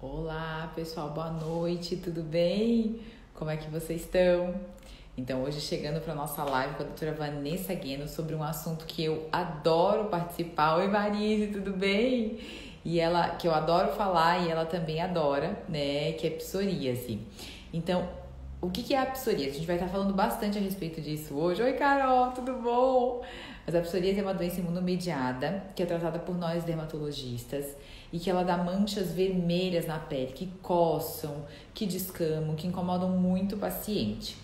Olá, pessoal, boa noite, tudo bem? Como é que vocês estão? Então, hoje chegando para nossa live com a doutora Vanessa Gueno sobre um assunto que eu adoro participar. Oi, Marise, tudo bem? E ela, que eu adoro falar e ela também adora, né? Que é psoríase. Então, o que é a psoríase? A gente vai estar falando bastante a respeito disso hoje. Oi, Carol, tudo bom? Mas a psoríase é uma doença imunomediada que é tratada por nós dermatologistas e que ela dá manchas vermelhas na pele que coçam, que descamam, que incomodam muito o paciente.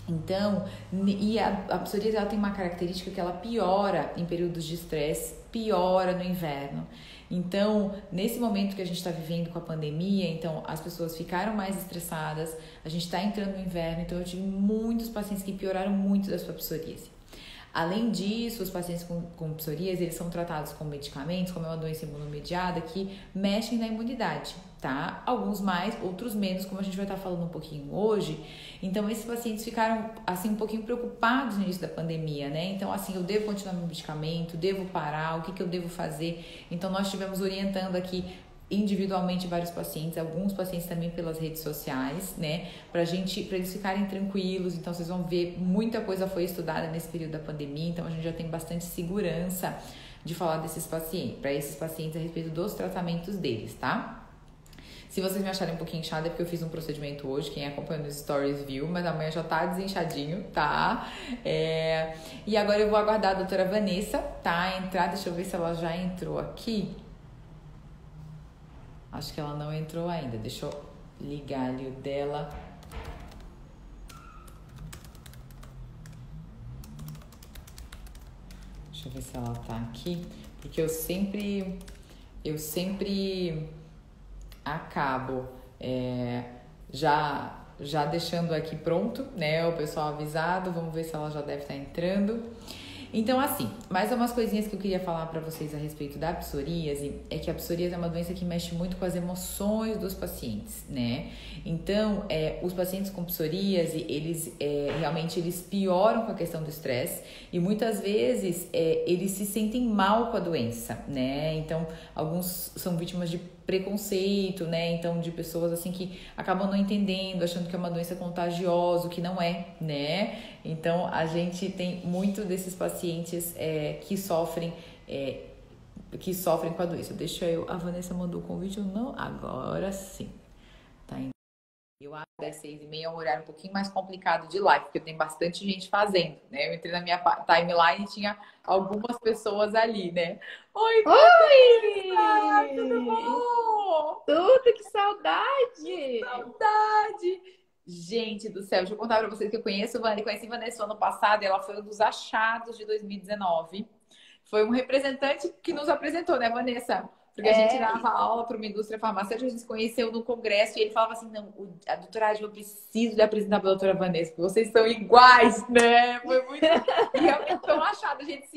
Então, e a psoríase ela tem uma característica que ela piora em períodos de estresse, piora no inverno. Então, nesse momento que a gente está vivendo com a pandemia, então as pessoas ficaram mais estressadas, a gente está entrando no inverno, então eu tive muitos pacientes que pioraram muito da sua psoríase. Além disso, os pacientes com psoríase, eles são tratados com medicamentos, como é uma doença imunomediada, que mexem na imunidade, tá? Alguns mais, outros menos, como a gente vai estar falando um pouquinho hoje. Então, esses pacientes ficaram, assim, um pouquinho preocupados no início da pandemia, né? Então, assim, eu devo continuar meu medicamento, devo parar, o que eu devo fazer? Então, nós estivemos orientando aqui individualmente vários pacientes, alguns pacientes também pelas redes sociais, né, para eles ficarem tranquilos. Então vocês vão ver, muita coisa foi estudada nesse período da pandemia, então a gente já tem bastante segurança de falar desses pacientes, para esses pacientes a respeito dos tratamentos deles, tá? Se vocês me acharem um pouquinho inchada é porque eu fiz um procedimento hoje, quem acompanha nos stories viu, mas amanhã já tá desinchadinho, tá? E agora eu vou aguardar a doutora Vanessa, tá? Entrar, deixa eu ver se ela já entrou aqui. Acho que ela não entrou ainda. Deixa eu ligar ali o dela. Deixa eu ver se ela tá aqui. Porque eu sempre acabo já deixando aqui pronto, né? O pessoal avisado. Vamos ver se ela já deve estar entrando. Então, assim, mais umas coisinhas que eu queria falar pra vocês a respeito da psoríase, é que a psoríase é uma doença que mexe muito com as emoções dos pacientes, né? Então, os pacientes com psoríase, eles realmente eles pioram com a questão do estresse e muitas vezes eles se sentem mal com a doença, né? Então, alguns são vítimas de preconceito, né? Então, de pessoas assim que acabam não entendendo, achando que é uma doença contagiosa, o que não é, né? Então, a gente tem muito desses pacientes que sofrem com a doença. A Vanessa mandou o convite ou não? Agora sim. Tá indo. Eu acho que às 6h30 é um horário um pouquinho mais complicado de live, porque tem bastante gente fazendo, né? Eu entrei na minha timeline e tinha algumas pessoas ali, né? Oi, Vanessa! Tudo Oi! bom? Tudo, que Que saudade! saudade! Gente do céu, deixa eu contar pra vocês que eu conheci Vanessa no ano passado e ela foi um dos achados de 2019. Foi um representante que nos apresentou, né, Vanessa? Porque a gente É, dava aula para uma indústria farmacêutica, a gente se conheceu no congresso e ele falava assim: não, a doutora Adma, eu preciso lhe apresentar para a doutora Vanessa, porque vocês são iguais, né? Foi muito. E realmente foi um achado, a gente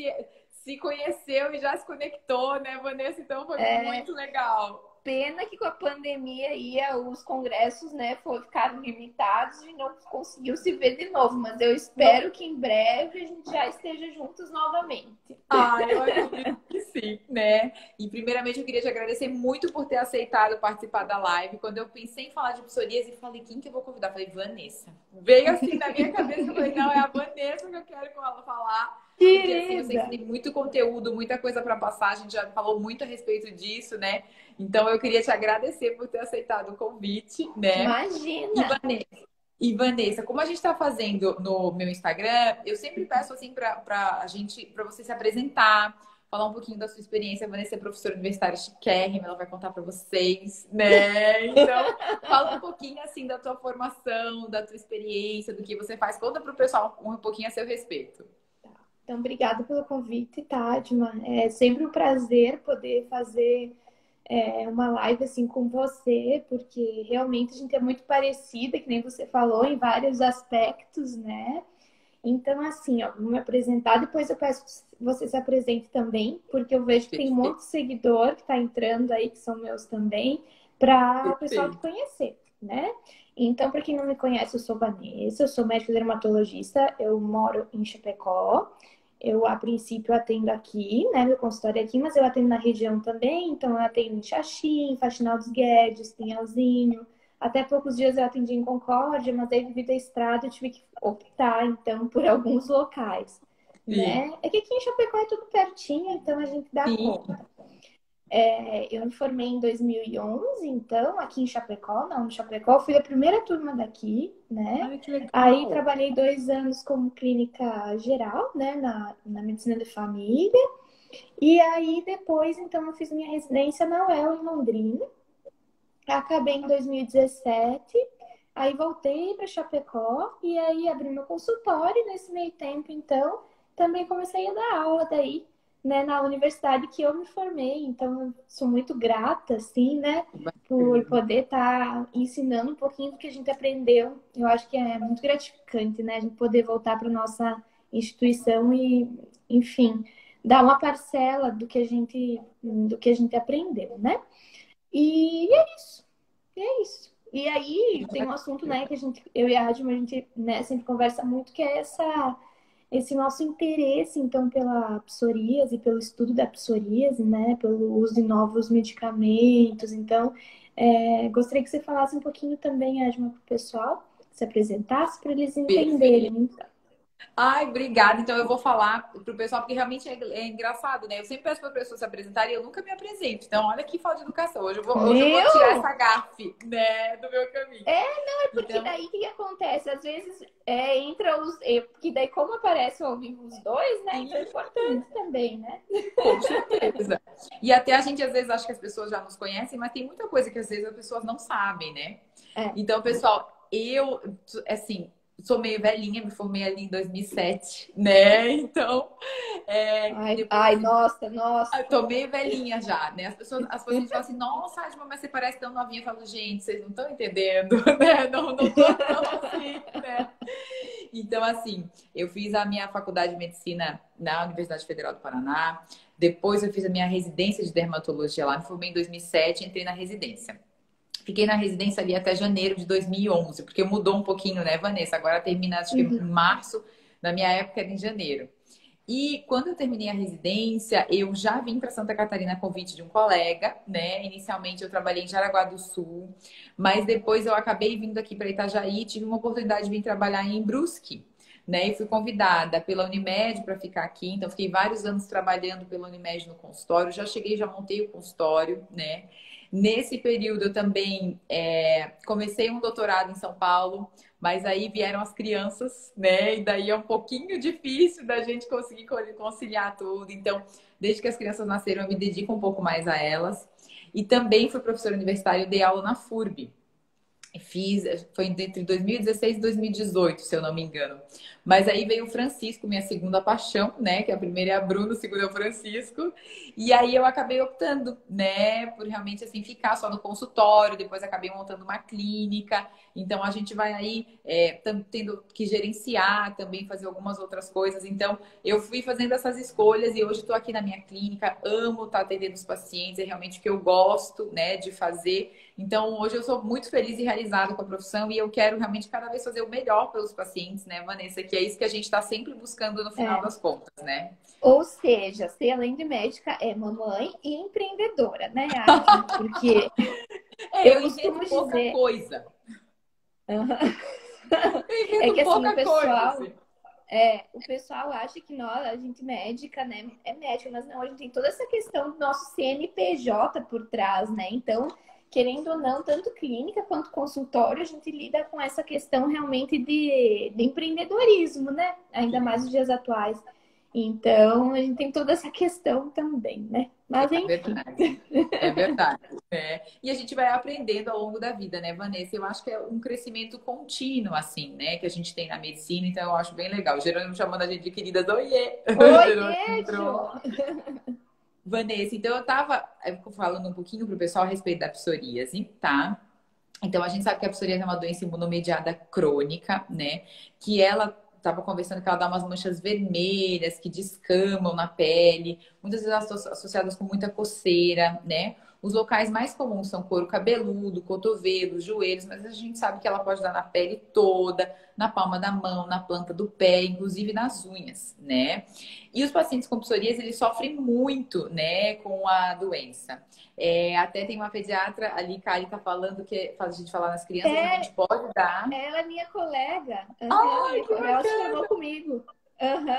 se conheceu e já se conectou, né, Vanessa? Então foi é muito legal. pena que com a pandemia os congressos, né, ficaram limitados e não conseguiu se ver de novo, mas eu Não. espero que em breve a gente já esteja juntos novamente. Ah, eu acredito que sim, né? E primeiramente eu queria te agradecer muito por ter aceitado participar da live. Quando eu pensei em falar de psoríase, eu falei, quem que eu vou convidar? Eu falei, Vanessa. Veio assim na minha cabeça, eu falei, não, é a Vanessa que eu quero com ela falar. Porque assim, eu sei que Querida! tem muito conteúdo, muita coisa para passar, a gente já falou muito a respeito disso, né? Então eu queria te agradecer por ter aceitado o convite, né? E Imagina! Vanessa, como a gente está fazendo no meu Instagram, eu sempre peço assim para você se apresentar, falar um pouquinho da sua experiência. A Vanessa é professora universitária chiquérrima, ela vai contar para vocês, né? Então, fala um pouquinho assim da tua formação, da tua experiência, do que você faz. Conta para o pessoal um pouquinho a seu respeito. Então, obrigada pelo convite, Tadma. É sempre um prazer poder fazer uma live assim com você, porque realmente a gente é muito parecida, que nem você falou, em vários aspectos, né? Então, assim, ó, vou me apresentar, depois eu peço que você se apresente também, porque eu vejo que tem um monte Perfeito, de seguidor que está entrando aí, que são meus também, para o pessoal te perfeito. conhecer, né? Então, para quem não me conhece, eu sou Vanessa, eu sou médica dermatologista, eu moro em Chapecó. eu a princípio atendo aqui, né? Meu consultório é aqui, mas eu atendo na região também. Então, eu atendo em Xaxim, Faxinal dos Guedes, Pinhalzinho. Até poucos dias eu atendi em Concórdia, mas aí devido à estrada eu tive que optar, então, por alguns locais, Sim, né? É que aqui em Chapecó é tudo pertinho, então a gente dá sim. conta. Eu me formei em 2011, então, aqui em Chapecó, não, em Chapecó, fui a primeira turma daqui, né? Olha que Aí legal. trabalhei 2 anos como clínica geral, né, na medicina de família. E aí depois, então, eu fiz minha residência na UEL em Londrina. Acabei em 2017, aí voltei para Chapecó e aí abri meu consultório. Nesse meio tempo, então, também comecei a dar aula daí, né, na universidade que eu me formei. Então, eu sou muito grata, assim, né, por Bacana. poder estar ensinando um pouquinho do que a gente aprendeu. Eu acho que é muito gratificante, né, a gente poder voltar para nossa instituição e, enfim, dar uma parcela do que a gente aprendeu, né? E é isso. E aí tem um assunto, né, que eu e a Adma, a gente, né, sempre conversa muito, que é esse nosso interesse, então, pela psoríase, pelo estudo da psoríase, né, pelo uso de novos medicamentos. Então, gostaria que você falasse um pouquinho também, Adma, para o pessoal, se apresentasse para eles entenderem. Perfeito. Então. Ai, obrigada. Então eu vou falar pro pessoal, porque realmente é engraçado, né? Eu sempre peço para as pessoas se apresentarem e eu nunca me apresento. Então, olha que falta de educação. Hoje eu vou tirar Meu! essa gafe, né, do meu caminho. Porque Então, daí o que acontece? Às vezes entra os. Porque daí, como aparecem ao vivo os dois, né? Então é sim, importante também, né? com certeza. E até a gente às vezes acha que as pessoas já nos conhecem, mas tem muita coisa que às vezes as pessoas não sabem, né? É. Então, pessoal, eu, assim, sou meio velhinha, me formei ali em 2007, né? Então, Ai, depois ai, nossa, nossa. eu tô meio velhinha já, né? As pessoas falam assim, nossa, Adma, mas você parece tão novinha. Eu falo, gente, vocês não estão entendendo, né? Não tô tão assim, né? Então, assim, eu fiz a minha faculdade de medicina na Universidade Federal do Paraná. Depois eu fiz a minha residência de dermatologia lá. Me formei em 2007, entrei na residência. Fiquei na residência ali até janeiro de 2011, porque mudou um pouquinho, né, Vanessa? Agora termina, acho que em Uhum. março, na minha época era em janeiro. E quando eu terminei a residência, eu já vim para Santa Catarina a convite de um colega, né? Inicialmente eu trabalhei em Jaraguá do Sul, mas depois eu acabei vindo aqui para Itajaí, tive uma oportunidade de vir trabalhar em Brusque, né? E fui convidada pela Unimed para ficar aqui, então fiquei vários anos trabalhando pela Unimed no consultório, já cheguei, já montei o consultório, né? Nesse período eu também comecei um doutorado em São Paulo, mas aí vieram as crianças, né? E daí é um pouquinho difícil da gente conseguir conciliar tudo. Então, desde que as crianças nasceram, eu me dedico um pouco mais a elas. E também fui professora universitária, eu dei aula na FURB. Foi entre 2016 e 2018, se eu não me engano. Mas aí veio o Francisco, minha segunda paixão, né? Que a primeira é a Bruna, a segunda é o Francisco. E aí eu acabei optando, né, por realmente assim ficar só no consultório, depois acabei montando uma clínica. Então a gente vai aí tendo que gerenciar também, fazer algumas outras coisas. Então eu fui fazendo essas escolhas e hoje estou aqui na minha clínica, amo estar atendendo os pacientes, é realmente o que eu gosto, né, de fazer. Então, hoje eu sou muito feliz e realizada com a profissão e eu quero realmente cada vez fazer o melhor pelos pacientes, né, Vanessa? Que é isso que a gente está sempre buscando no final É. das contas, né? Ou seja, ser além de médica é mamãe e empreendedora, né, Adma? Porque Eu eu invento costumo pouca dizer. coisa. Eu É invento que assim, o pouca coisa, pessoal. assim. O pessoal acha que nós, a gente médica, né, é médica, mas não, a gente tem toda essa questão do nosso CNPJ por trás, né? Então, querendo ou não, tanto clínica quanto consultório, a gente lida com essa questão realmente de empreendedorismo, né? Ainda mais nos dias atuais. Então, a gente tem toda essa questão também, né? Mas É enfim. verdade. É verdade. É. E a gente vai aprendendo ao longo da vida, né, Vanessa? Eu acho que é um crescimento contínuo, assim, né, que a gente tem na medicina, então eu acho bem legal. Jerônimo chamando a gente de queridas, oiê! Jerônimo Oi, entrou. Jo! Vanessa, então eu tava falando um pouquinho pro pessoal a respeito da psoríase, tá? Então a gente sabe que a psoríase é uma doença imunomediada crônica, né? Que ela estava conversando que ela dá umas manchas vermelhas que descamam na pele, muitas vezes associadas com muita coceira, né? Os locais mais comuns são couro cabeludo, cotovelo, joelhos, mas a gente sabe que ela pode dar na pele toda, na palma da mão, na planta do pé, inclusive nas unhas, né? E os pacientes com psoríase, eles sofrem muito, né, com a doença. Até tem uma pediatra ali, Kari, tá falando que faz a gente falar nas crianças, realmente pode dar. Ela é minha colega. Ai, que Ela se bacana! formou comigo.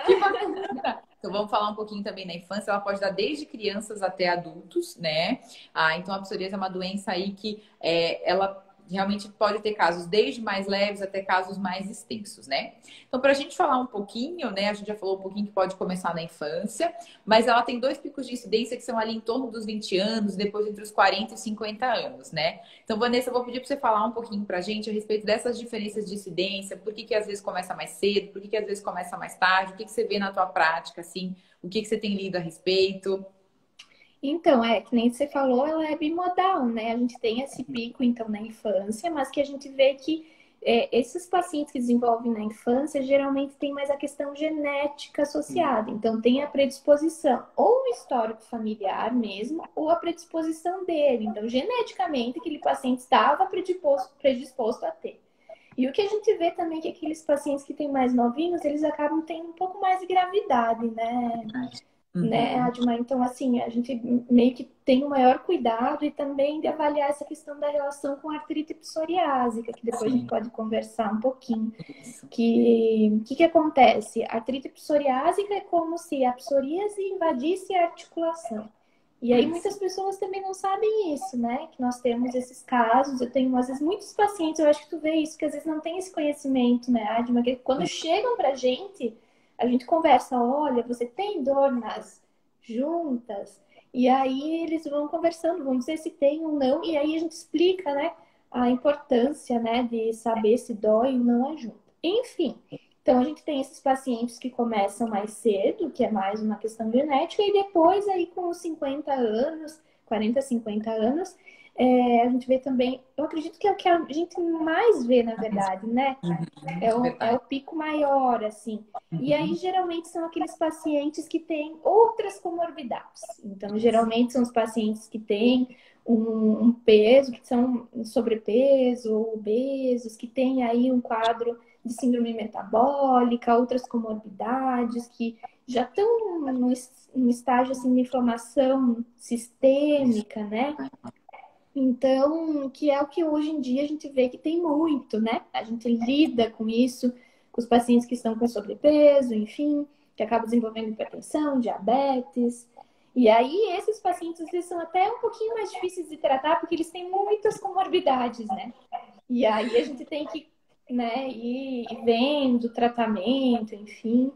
Que bacana! Então vamos falar um pouquinho também na infância. Ela pode dar desde crianças até adultos, né? Então a psoríase é uma doença aí que ela realmente pode ter casos desde mais leves até casos mais extensos, né? Então, para a gente falar um pouquinho, né? A gente já falou um pouquinho que pode começar na infância, mas ela tem 2 picos de incidência que são ali em torno dos 20 anos, depois entre os 40 e 50 anos, né? Então, Vanessa, eu vou pedir para você falar um pouquinho para a gente a respeito dessas diferenças de incidência, por que às vezes começa mais cedo, por que às vezes começa mais tarde, o que você vê na tua prática, assim, o que você tem lido a respeito? Então, que nem você falou, ela é bimodal, né? A gente tem esse pico, então, na infância, mas que a gente vê que esses pacientes que desenvolvem na infância geralmente tem mais a questão genética associada. Então, tem a predisposição, ou o histórico familiar mesmo, ou a predisposição dele. Então, geneticamente, aquele paciente estava predisposto a ter. E o que a gente vê também é que aqueles pacientes que têm mais novinhos, eles acabam tendo um pouco mais de gravidade, né, Uhum. Adma? Então, assim, a gente meio que tem um maior cuidado e também de avaliar essa questão da relação com a artrite psoriásica, que depois a gente Sim, pode conversar um pouquinho. isso. Que acontece? A artrite psoriásica é como se a psoríase invadisse a articulação. E aí muitas pessoas também não sabem isso, né? Que nós temos esses casos. Eu tenho, às vezes, muitos pacientes, eu acho que tu vê isso, que às vezes não tem esse conhecimento, né, Adma? Que quando chegam pra gente, a gente conversa, olha, você tem dor nas juntas? E aí eles vão conversando, vão dizer se tem ou não, e aí a gente explica, né, a importância, né, de saber se dói ou não a junta. Enfim, então a gente tem esses pacientes que começam mais cedo, que é mais uma questão genética, e depois aí com os 50 anos, 40, 50 anos, a gente vê também, eu acredito que é o que a gente mais vê, na verdade, né? É o Verdade. pico maior, assim. E aí, Uhum. geralmente, são aqueles pacientes que têm outras comorbidades. Então, geralmente, são os pacientes que têm um peso, que são sobrepeso ou obesos, que têm aí um quadro de síndrome metabólica, outras comorbidades, que já estão no estágio, assim, de inflamação sistêmica, né? Então, que é o que hoje em dia a gente vê que tem muito, né? A gente lida com isso, com os pacientes que estão com sobrepeso, enfim, que acabam desenvolvendo hipertensão, diabetes. E aí, esses pacientes, eles são até um pouquinho mais difíceis de tratar, porque eles têm muitas comorbidades, né? E aí, a gente tem que, né, ir vendo tratamento, enfim,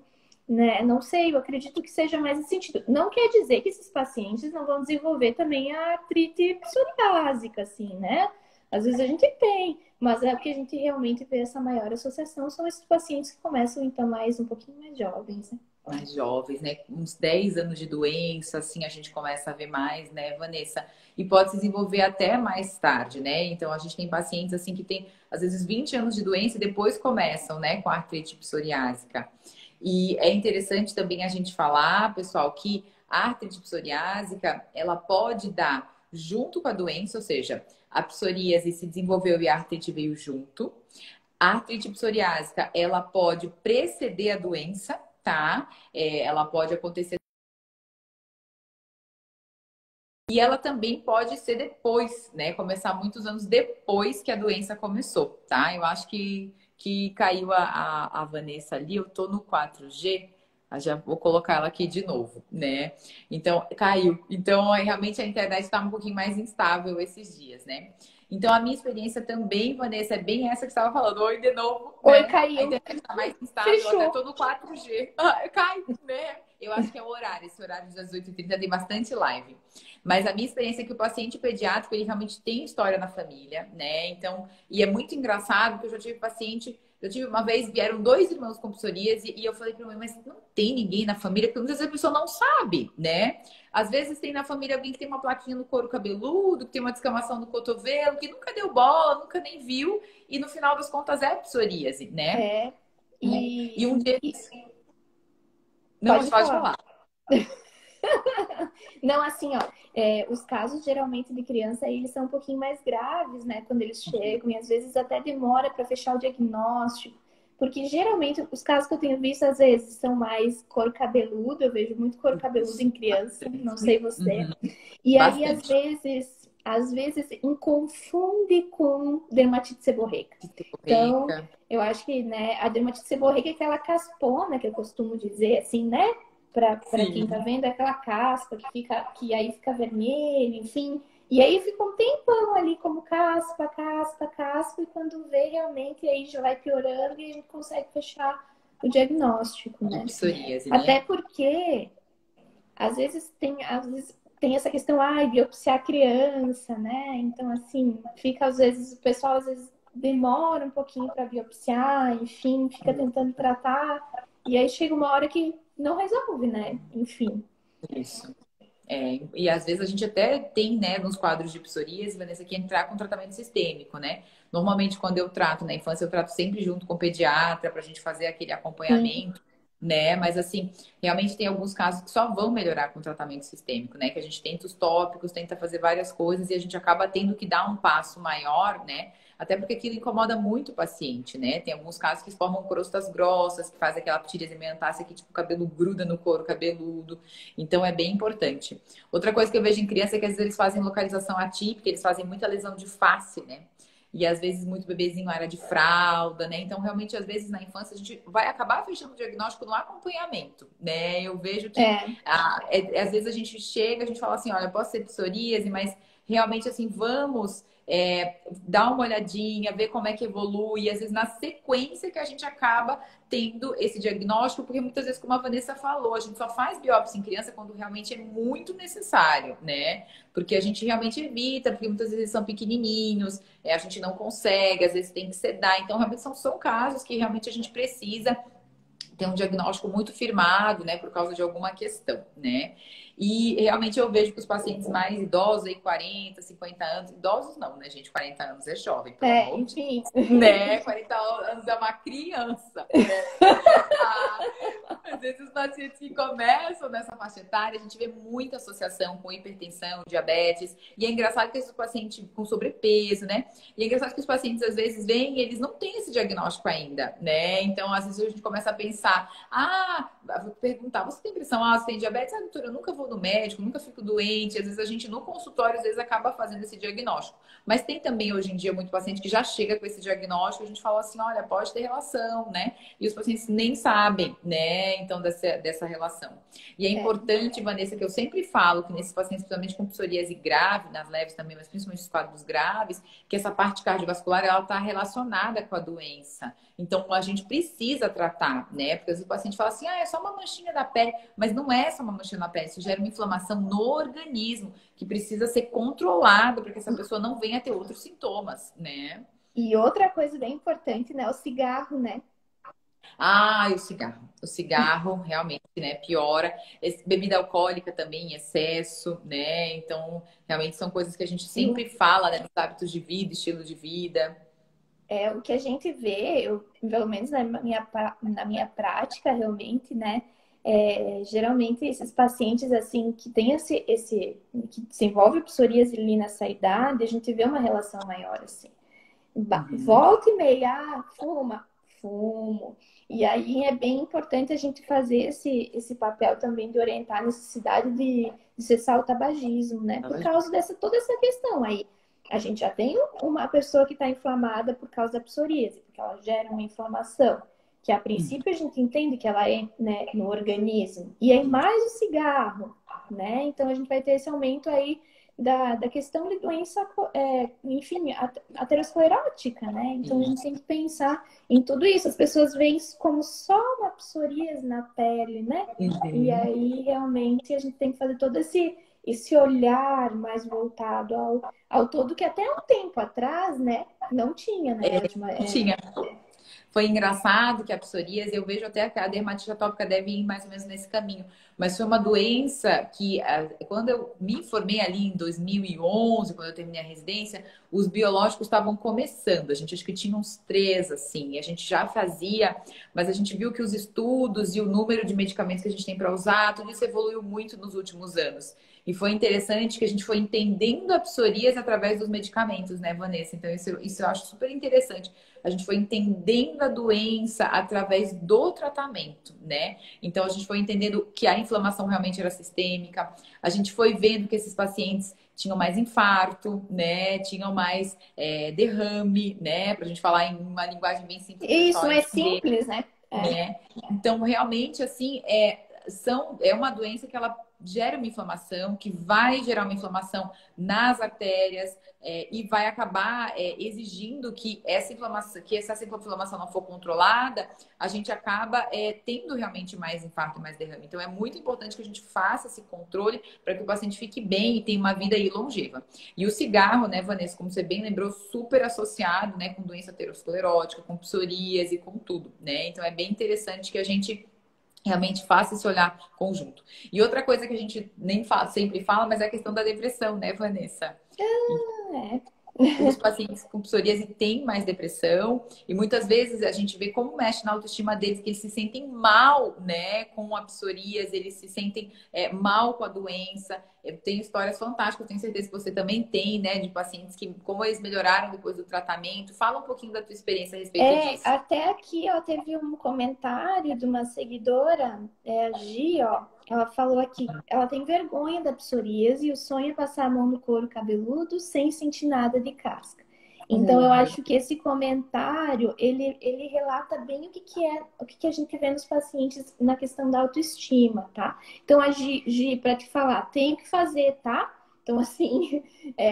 né? Não sei, eu acredito que seja mais nesse sentido. Não quer dizer que esses pacientes não vão desenvolver também a artrite psoriásica, assim, né? Às vezes a gente tem, mas é o que a gente realmente vê essa maior associação são esses pacientes que começam, então, um pouquinho mais jovens, né? Mais jovens, né? Uns 10 anos de doença, assim, a gente começa a ver mais, né, Vanessa? E pode se desenvolver até mais tarde, né? Então, a gente tem pacientes, assim, que tem, às vezes, 20 anos de doença e depois começam, né, com a artrite psoriásica. E é interessante também a gente falar, pessoal, que a artrite psoriásica, ela pode dar junto com a doença, ou seja, a psoríase se desenvolveu e a artrite veio junto. A artrite psoriásica, ela pode preceder a doença, tá? Ela pode acontecer. E ela também pode ser depois, né? Começar muitos anos depois que a doença começou, tá? Eu acho que caiu a Vanessa ali, eu tô no 4G, já vou colocar ela aqui de novo, né? Então, caiu. Então, realmente a internet está um pouquinho mais instável esses dias, né? Então, a minha experiência também, Vanessa, é bem essa que você estava falando. Oi, de novo, Oi, né? A caiu. internet está mais instável, eu até Fechou. tô no 4G. Ah, cai, né? Eu acho que é o horário, esse horário das 8h30 tem bastante live. Mas a minha experiência é que o paciente pediátrico, ele realmente tem história na família, né? Então, e é muito engraçado que eu já tive paciente, eu tive uma vez, vieram 2 irmãos com psoríase e eu falei pra mãe, mas não tem ninguém na família, porque muitas vezes a pessoa não sabe, né? Às vezes tem na família alguém que tem uma plaquinha no couro cabeludo, que tem uma descamação no cotovelo, que nunca deu bola, nunca nem viu, e no final das contas é psoríase, né? É, E um dia. e Não, pode mas pode falar. falar. Não, assim, ó, os casos geralmente de criança, eles são um pouquinho mais graves, né? Quando eles chegam, e às vezes até demora para fechar o diagnóstico. Porque geralmente os casos que eu tenho visto, às vezes, são mais couro cabeludo, eu vejo muito couro cabeludo em criança, não sei você. Uhum, E aí, bastante. às vezes, confunde com dermatite seborreica. Então, Seborreica. eu acho que, né, a dermatite seborreica é aquela caspona que eu costumo dizer, assim, né? Para quem tá Sim. vendo, é aquela caspa que aí fica vermelho, enfim. E aí fica um tempão ali como caspa, caspa, caspa, e quando vê realmente, aí já vai piorando e a gente consegue fechar o diagnóstico, De né? psoríase, Até né? porque às vezes tem essa questão, biopsiar a criança, né? Então, assim, fica às vezes, o pessoal às vezes demora um pouquinho para biopsiar, enfim, fica tentando tratar, e aí chega uma hora que não resolve, né? Enfim. Isso. E às vezes a gente até tem, né, nos quadros de psoríase, Vanessa, que entrar com tratamento sistêmico, né? Normalmente, quando eu trato na infância, eu trato sempre junto com o pediatra para a gente fazer aquele Sim, acompanhamento, né? Mas assim, realmente tem alguns casos que só vão melhorar com tratamento sistêmico, né? Que a gente tenta os tópicos, tenta fazer várias coisas e a gente acaba tendo que dar um passo maior, né? Até porque aquilo incomoda muito o paciente, né? Tem alguns casos que formam crostas grossas, que fazem aquela psoríase melantácea que tipo o cabelo gruda no couro cabeludo. Então é bem importante. Outra coisa que eu vejo em criança é que às vezes eles fazem localização atípica, eles fazem muita lesão de face, né? E às vezes muito bebezinho área de fralda, né? Então, realmente, às vezes na infância a gente vai acabar fechando o diagnóstico no acompanhamento, né? Eu vejo que é. às vezes a gente chega, a gente fala assim, olha, posso ser psoríase, mas realmente assim, vamos dar uma olhadinha, ver como é que evolui, e às vezes na sequência que a gente acaba tendo esse diagnóstico, porque muitas vezes, como a Vanessa falou, a gente só faz biópsia em criança quando realmente é muito necessário, né? Porque a gente realmente evita, porque muitas vezes são pequenininhos, a gente não consegue, às vezes tem que sedar. Então, realmente são casos que realmente a gente precisa ter um diagnóstico muito firmado, né, por causa de alguma questão, né? E realmente eu vejo que os pacientes mais idosos, aí 40, 50 anos, idosos não, né, gente? 40 anos é jovem, pelo amor de Enfim. Deus, né? 40 anos é uma criança, né? Ah, às vezes os pacientes que começam nessa faixa etária, a gente vê muita associação com hipertensão, diabetes, e é engraçado que esses pacientes com sobrepeso, né? E é engraçado que os pacientes às vezes vêm e eles não têm esse diagnóstico ainda, né? Então, às vezes a gente começa a pensar, vou perguntar, você tem pressão alta, você tem diabetes? Doutora, eu nunca vou no médico, nunca fico doente. Às vezes a gente no consultório, às vezes acaba fazendo esse diagnóstico. Mas tem também hoje em dia muito paciente que já chega com esse diagnóstico, a gente fala assim, olha, pode ter relação, né? E os pacientes nem sabem, né? Então, dessa relação. E é É. importante, Vanessa, que eu sempre falo que nesses pacientes, principalmente com psoríase grave, nas leves também, mas principalmente nos quadros graves, que essa parte cardiovascular, ela está relacionada com a doença. Então, a gente precisa tratar, né? Porque às vezes o paciente fala assim, é só uma manchinha da pele. Mas não é só uma manchinha na pele, isso gera uma inflamação no organismo, que precisa ser controlado para que essa pessoa não venha a ter outros sintomas, né? E outra coisa bem importante, né? O cigarro, né? Ah, e o cigarro. O cigarro realmente, né, piora. Bebida alcoólica também, em excesso, né? Então, realmente são coisas que a gente E sempre fala, né, dos hábitos de vida, estilo de vida. o que a gente vê, pelo menos na minha prática, realmente, né? Geralmente esses pacientes assim que tem que desenvolve psoríase ali nessa idade, a gente vê uma relação maior assim. Uhum. Volta e meia, fuma, fumo. E aí é bem importante a gente fazer esse papel também de orientar a necessidade de cessar o tabagismo, né? Por causa toda essa questão aí. A gente já tem uma pessoa que está inflamada por causa da psoríase, porque ela gera uma inflamação, que a princípio a gente entende que ela é, né, no organismo. E aí mais o cigarro, né? Então a gente vai ter esse aumento aí da questão de doença, enfim, aterosclerótica, né? Então a gente tem que pensar em tudo isso. As pessoas veem isso como só uma psoríase na pele, né? E Uhum. aí realmente a gente tem que fazer todo esse olhar mais voltado ao todo, que até um tempo atrás, né, não tinha, né? Não tinha. Foi engraçado que a psoríase, eu vejo até que a dermatite atópica deve ir mais ou menos nesse caminho, mas foi uma doença que, quando eu me formei ali em 2011, quando eu terminei a residência, os biológicos estavam começando. A gente acho que tinha uns três, assim, e a gente já fazia, mas a gente viu que os estudos e o número de medicamentos que a gente tem para usar, tudo isso evoluiu muito nos últimos anos. E foi interessante que a gente foi entendendo a psoríase através dos medicamentos, né, Vanessa? Então, isso eu acho super interessante. A gente foi entendendo a doença através do tratamento, né? Então, a gente foi entendendo que a inflamação realmente era sistêmica. A gente foi vendo que esses pacientes tinham mais infarto, né? Tinham mais derrame, né? Para a gente falar em uma linguagem bem simples, para o Isso pessoal é entender, simples, né? né? Então, realmente, assim, é uma doença que ela gera uma inflamação, que vai gerar uma inflamação nas artérias, e vai acabar exigindo que essa inflamação, que se essa inflamação não for controlada, a gente acaba tendo realmente mais infarto e mais derrame. Então, é muito importante que a gente faça esse controle para que o paciente fique bem e tenha uma vida aí longeva. E o cigarro, né, Vanessa, como você bem lembrou, super associado, né, com doença aterosclerótica, com psoríase, com tudo, né? Então, é bem interessante que a gente realmente faça esse olhar conjunto. E outra coisa que a gente nem sempre fala, mas é a questão da depressão, né, Vanessa? É. Os pacientes com psoríase têm mais depressão e muitas vezes a gente vê como mexe na autoestima deles, que eles se sentem mal, né, com a psoríase, eles se sentem mal com a doença. Eu tenho histórias fantásticas, tenho certeza que você também tem, né, de pacientes que, como eles melhoraram depois do tratamento. Fala um pouquinho da tua experiência a respeito disso. Até aqui, ó, teve um comentário de uma seguidora, a Gi, ó. Ela falou aqui, ela tem vergonha da psoríase e o sonho é passar a mão no couro cabeludo sem sentir nada de casca. Então, eu acho que esse comentário, ele relata bem o que a gente vê nos pacientes na questão da autoestima, tá? Então, a Gi, para te falar, tem que fazer, tá? Então, assim,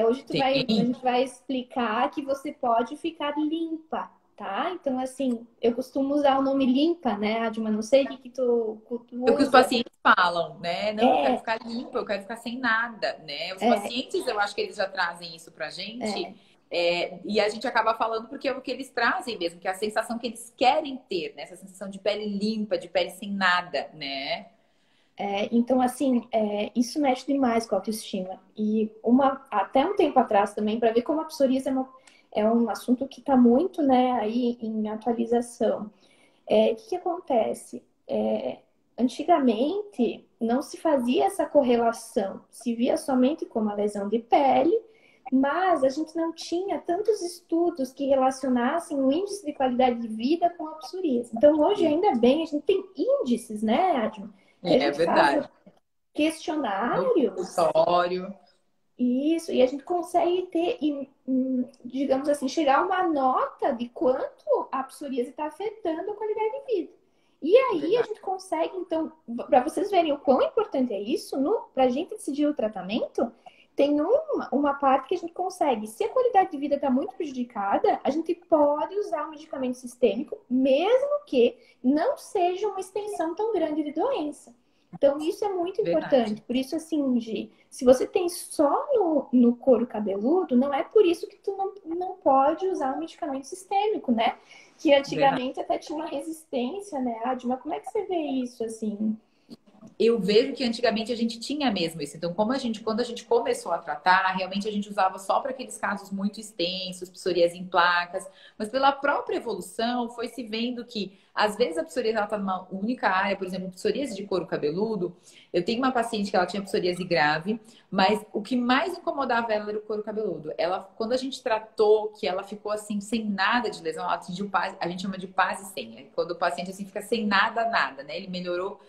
hoje a gente vai explicar que você pode ficar limpa, tá? Então, assim, eu costumo usar o nome limpa, né, Adma? Não sei o que tu É o que os usa. pacientes falam, né? Não, eu quero É, ficar limpa, eu quero ficar sem nada, né? Os é, pacientes, eu acho que eles já trazem isso pra é. gente, e a gente acaba falando porque é o que eles trazem mesmo, que é a sensação que eles querem ter, né? Essa sensação de pele limpa, de pele sem nada, né? Então, assim, isso mexe demais com a autoestima. E até um tempo atrás também, para ver como a psoríase é um assunto que está muito, né, aí em atualização. O que acontece? Antigamente, não se fazia essa correlação, se via somente como a lesão de pele, mas a gente não tinha tantos estudos que relacionassem o índice de qualidade de vida com a psoríase. Então, hoje, ainda bem, a gente tem índices, né, Adma? Que a É gente faz verdade. No questionários, consultório, isso, e a gente consegue ter, digamos assim, chegar a uma nota de quanto a psoríase está afetando a qualidade de vida. E é aí a verdade. gente consegue, então, para vocês verem o quão importante é isso, para a gente decidir o tratamento, tem uma parte que a gente consegue. Se a qualidade de vida está muito prejudicada, a gente pode usar um medicamento sistêmico, mesmo que não seja uma extensão tão grande de doença. Então, isso é muito Verdade. importante. Por isso, assim, Gi, se você tem só no couro cabeludo, não é por isso que tu não pode usar um medicamento sistêmico, né? Que Verdade. antigamente até tinha uma resistência, né, Adma? Como é que você vê isso, assim? Eu vejo que antigamente a gente tinha mesmo isso. Então, quando a gente começou a tratar, realmente a gente usava só para aqueles casos muito extensos, psoríase em placas, mas pela própria evolução foi se vendo que às vezes a psoríase está numa única área, por exemplo, psoríase de couro cabeludo. Eu tenho uma paciente que ela tinha psoríase grave, mas o que mais incomodava ela era o couro cabeludo. Ela, quando a gente tratou, que ela ficou assim sem nada de lesão, ela atingiu paz, a gente chama de paz e sem, quando o paciente assim fica sem nada, nada, né? Ele melhorou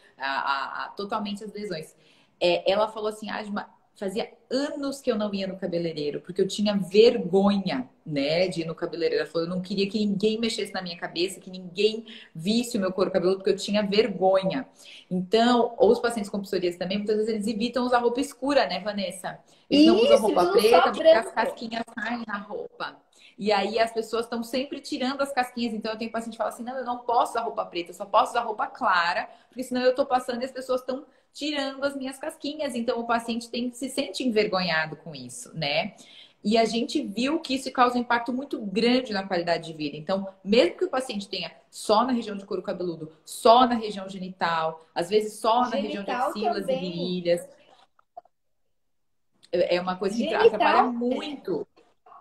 totalmente as lesões. Ela falou assim, Asma, fazia anos que eu não ia no cabeleireiro, porque eu tinha vergonha, né, de ir no cabeleireiro. Ela falou, eu não queria que ninguém mexesse na minha cabeça, que ninguém visse o meu couro cabeludo, porque eu tinha vergonha. Então, ou os pacientes com psoríase também, muitas vezes eles evitam usar roupa escura, né, Vanessa? Eles não usam Isso, eles roupa usam só preta porque as branco. casquinhas saem na roupa. E aí as pessoas estão sempre tirando as casquinhas. Então eu tenho paciente que fala assim: não, eu não posso usar roupa preta, eu só posso usar roupa clara, porque senão eu tô passando e as pessoas estão tirando as minhas casquinhas. Então o paciente se sente envergonhado com isso, né? E a gente viu que isso causa um impacto muito grande na qualidade de vida. Então, mesmo que o paciente tenha só na região de couro cabeludo, só na região genital, às vezes só na região de Genital axilas e também. virilhas, é uma coisa que atrapalha Genital, muito.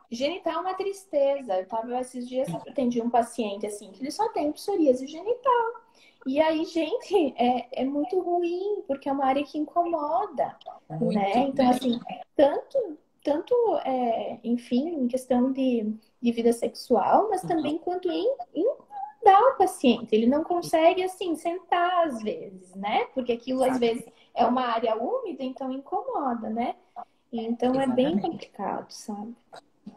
genital é uma tristeza. Eu tava esses dias, eu atendi um paciente assim, que ele só tem psoríase genital. E aí, gente, é muito ruim, porque é uma área que incomoda, né? Muito, Então, né? assim, tanto enfim, em questão de vida sexual, mas também quanto em incomodar o paciente. Ele não consegue, assim, sentar às vezes, né? Porque aquilo, às vezes, é uma área úmida, então incomoda, né? Então, é bem Exatamente. complicado, sabe?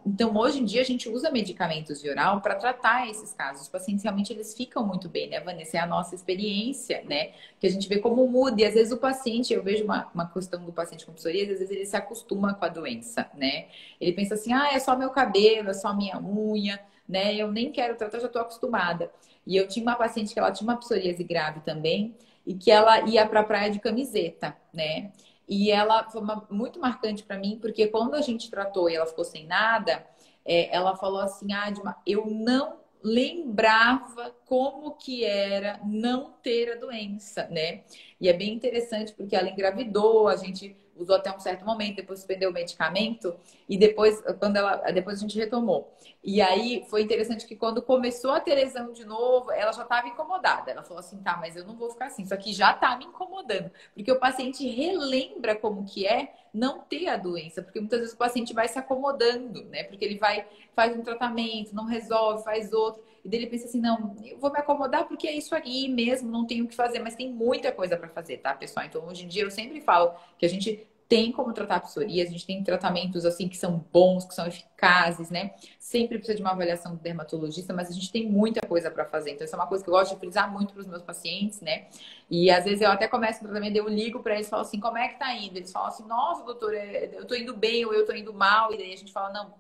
Então, hoje em dia, a gente usa medicamentos de oral para tratar esses casos. Os pacientes realmente eles ficam muito bem, né, Vanessa? É a nossa experiência, né? Que a gente vê como muda. E às vezes o paciente, eu vejo uma questão do paciente com psoríase, às vezes ele se acostuma com a doença, né? Ele pensa assim, ah, é só meu cabelo, é só minha unha, né? Eu nem quero tratar, já estou acostumada. E eu tinha uma paciente que ela tinha uma psoríase grave também, e que ela ia para a praia de camiseta, né? E ela foi muito marcante para mim, porque quando a gente tratou e ela ficou sem nada, ela falou assim, Adma, eu não lembrava como que era não ter a doença, né? E é bem interessante porque ela engravidou, a gente usou até um certo momento, depois suspendeu o medicamento e depois a gente retomou. E aí foi interessante que quando começou a ter lesão de novo, ela já estava incomodada. Ela falou assim, tá, mas eu não vou ficar assim, isso aqui já tá me incomodando. Porque o paciente relembra como que é não ter a doença, porque muitas vezes o paciente vai se acomodando, né? Porque ele faz um tratamento, não resolve, faz outro. E daí ele pensa assim, não, eu vou me acomodar porque é isso aí mesmo, não tenho o que fazer, mas tem muita coisa para fazer, tá, pessoal? Então, hoje em dia, eu sempre falo que a gente tem como tratar a psoríase, a gente tem tratamentos assim que são bons, que são eficazes, né? Sempre precisa de uma avaliação do dermatologista, mas a gente tem muita coisa para fazer. Então, isso é uma coisa que eu gosto de frisar muito para os meus pacientes, né? E às vezes eu até começo o tratamento, eu ligo para eles e falo assim, como é que tá indo? Eles falam assim, nossa, doutor, eu tô indo bem ou eu tô indo mal. E daí a gente fala, não,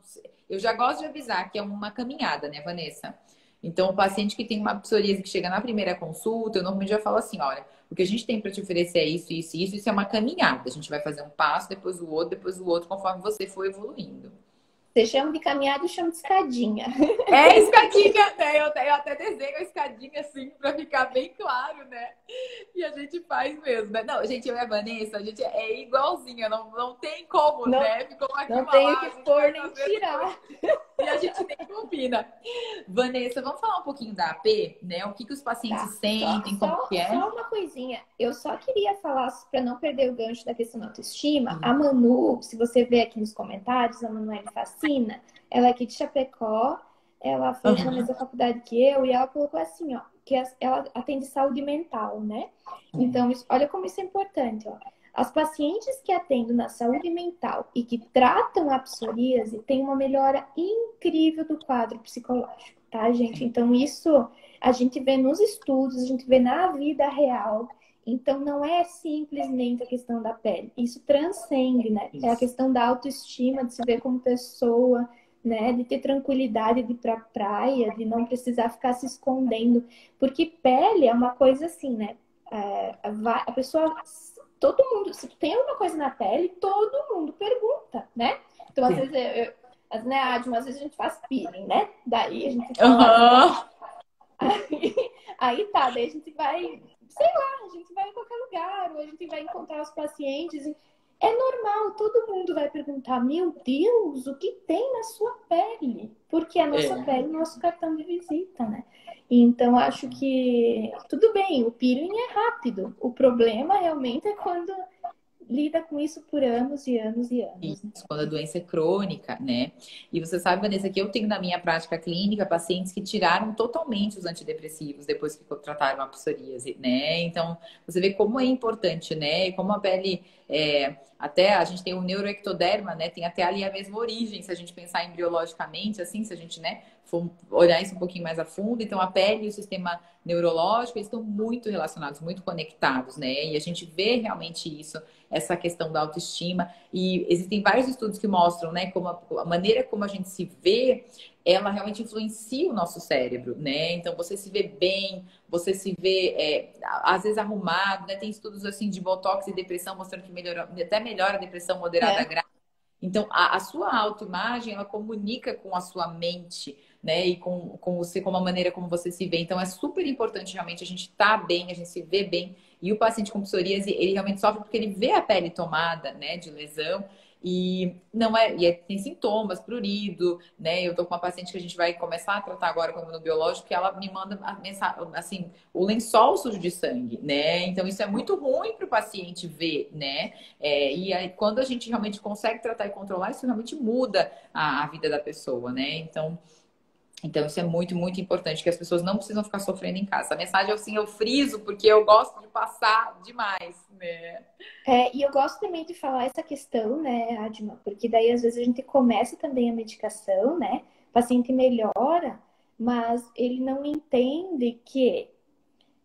eu já gosto de avisar que é uma caminhada, né, Vanessa? Então, o paciente que tem uma psoríase que chega na primeira consulta, eu normalmente já falo assim, olha, o que a gente tem para te oferecer é isso, isso e isso, isso é uma caminhada. A gente vai fazer um passo, depois o outro, conforme você for evoluindo. Você chama de caminhada e eu chamo de escadinha. É escadinha, né? Eu até desenho a escadinha assim para ficar bem claro, né? E a gente faz mesmo, né? Não, gente, eu e a Vanessa, a gente é igualzinha, não tem como, Não, né? Ficou aqui não uma tenho lá, que a gente pôr faz nem as mesmas coisas. tirar. E a gente nem combina. Vanessa, vamos falar um pouquinho da AP, né? O que que os pacientes Tá, sentem, como que é? só uma coisinha. Eu só queria falar, para não perder o gancho da questão da autoestima, a Manu, se você ver aqui nos comentários, a Manuele Facina, ela é aqui de Chapecó, ela fez na Uhum. mesma faculdade que eu, e ela colocou assim, ó, que ela atende saúde mental, né? Então, olha como isso é importante, ó. As pacientes que atendem na saúde mental e que tratam a psoríase têm uma melhora incrível do quadro psicológico, tá, gente? Então, isso a gente vê nos estudos, a gente vê na vida real. Então, não é simplesmente a questão da pele. Isso transcende, né? É a Isso. questão da autoestima, de se ver como pessoa, né? De ter tranquilidade de ir pra praia, de não precisar ficar se escondendo. Porque pele é uma coisa assim, né? A pessoa, todo mundo, se tem alguma coisa na pele, todo mundo pergunta, né? Então, às vezes, né, Adma, às vezes a gente faz peeling, né? Daí a gente fala, olha, Uhum. aí tá, daí a gente vai, sei lá, a gente vai em qualquer lugar, ou a gente vai encontrar os pacientes. É normal, todo mundo vai perguntar, meu Deus, o que tem na sua pele? Porque a nossa É. pele é o nosso cartão de visita, né? Então, acho que tudo bem, o peeling é rápido. O problema realmente é quando lida com isso por anos e anos e anos, né? Isso, quando a doença é crônica, né? E você sabe, Vanessa, que eu tenho na minha prática clínica pacientes que tiraram totalmente os antidepressivos depois que trataram a psoríase, né? Então, você vê como é importante, né? E como a pele, até a gente tem o neuroectoderma, né? Tem até ali a mesma origem, se a gente pensar embriologicamente, assim, se a gente, né, for olhar isso um pouquinho mais a fundo. Então, a pele e o sistema neurológico, eles estão muito relacionados, muito conectados, né? E a gente vê realmente isso, essa questão da autoestima. E existem vários estudos que mostram, né, como a maneira como a gente se vê, ela realmente influencia o nosso cérebro, né? Então, você se vê bem, você se vê, às vezes, arrumado, né? Tem estudos, assim, de botox e depressão mostrando que melhora, até melhora a depressão moderada É. grave. Então, a sua autoimagem, ela comunica com a sua mente, né? E com você, com a maneira como você se vê. Então, é super importante realmente a gente estar bem, a gente se ver bem. E o paciente com psoríase, ele realmente sofre porque ele vê a pele tomada, né, de lesão. E não é, tem sintomas, prurido, né? Eu tô com uma paciente que a gente vai começar a tratar agora com imunobiológico, que ela me manda a mensagem, assim, o lençol sujo de sangue, né? Então isso é muito ruim para o paciente ver, né? E aí, quando a gente realmente consegue tratar e controlar, isso realmente muda a vida da pessoa, né? Então, isso é muito, muito importante, que as pessoas não precisam ficar sofrendo em casa. A mensagem, assim, eu friso, porque eu gosto de passar demais, né? E eu gosto também de falar essa questão, né, Adma, porque daí às vezes a gente começa também a medicação, né? O paciente melhora, mas ele não entende que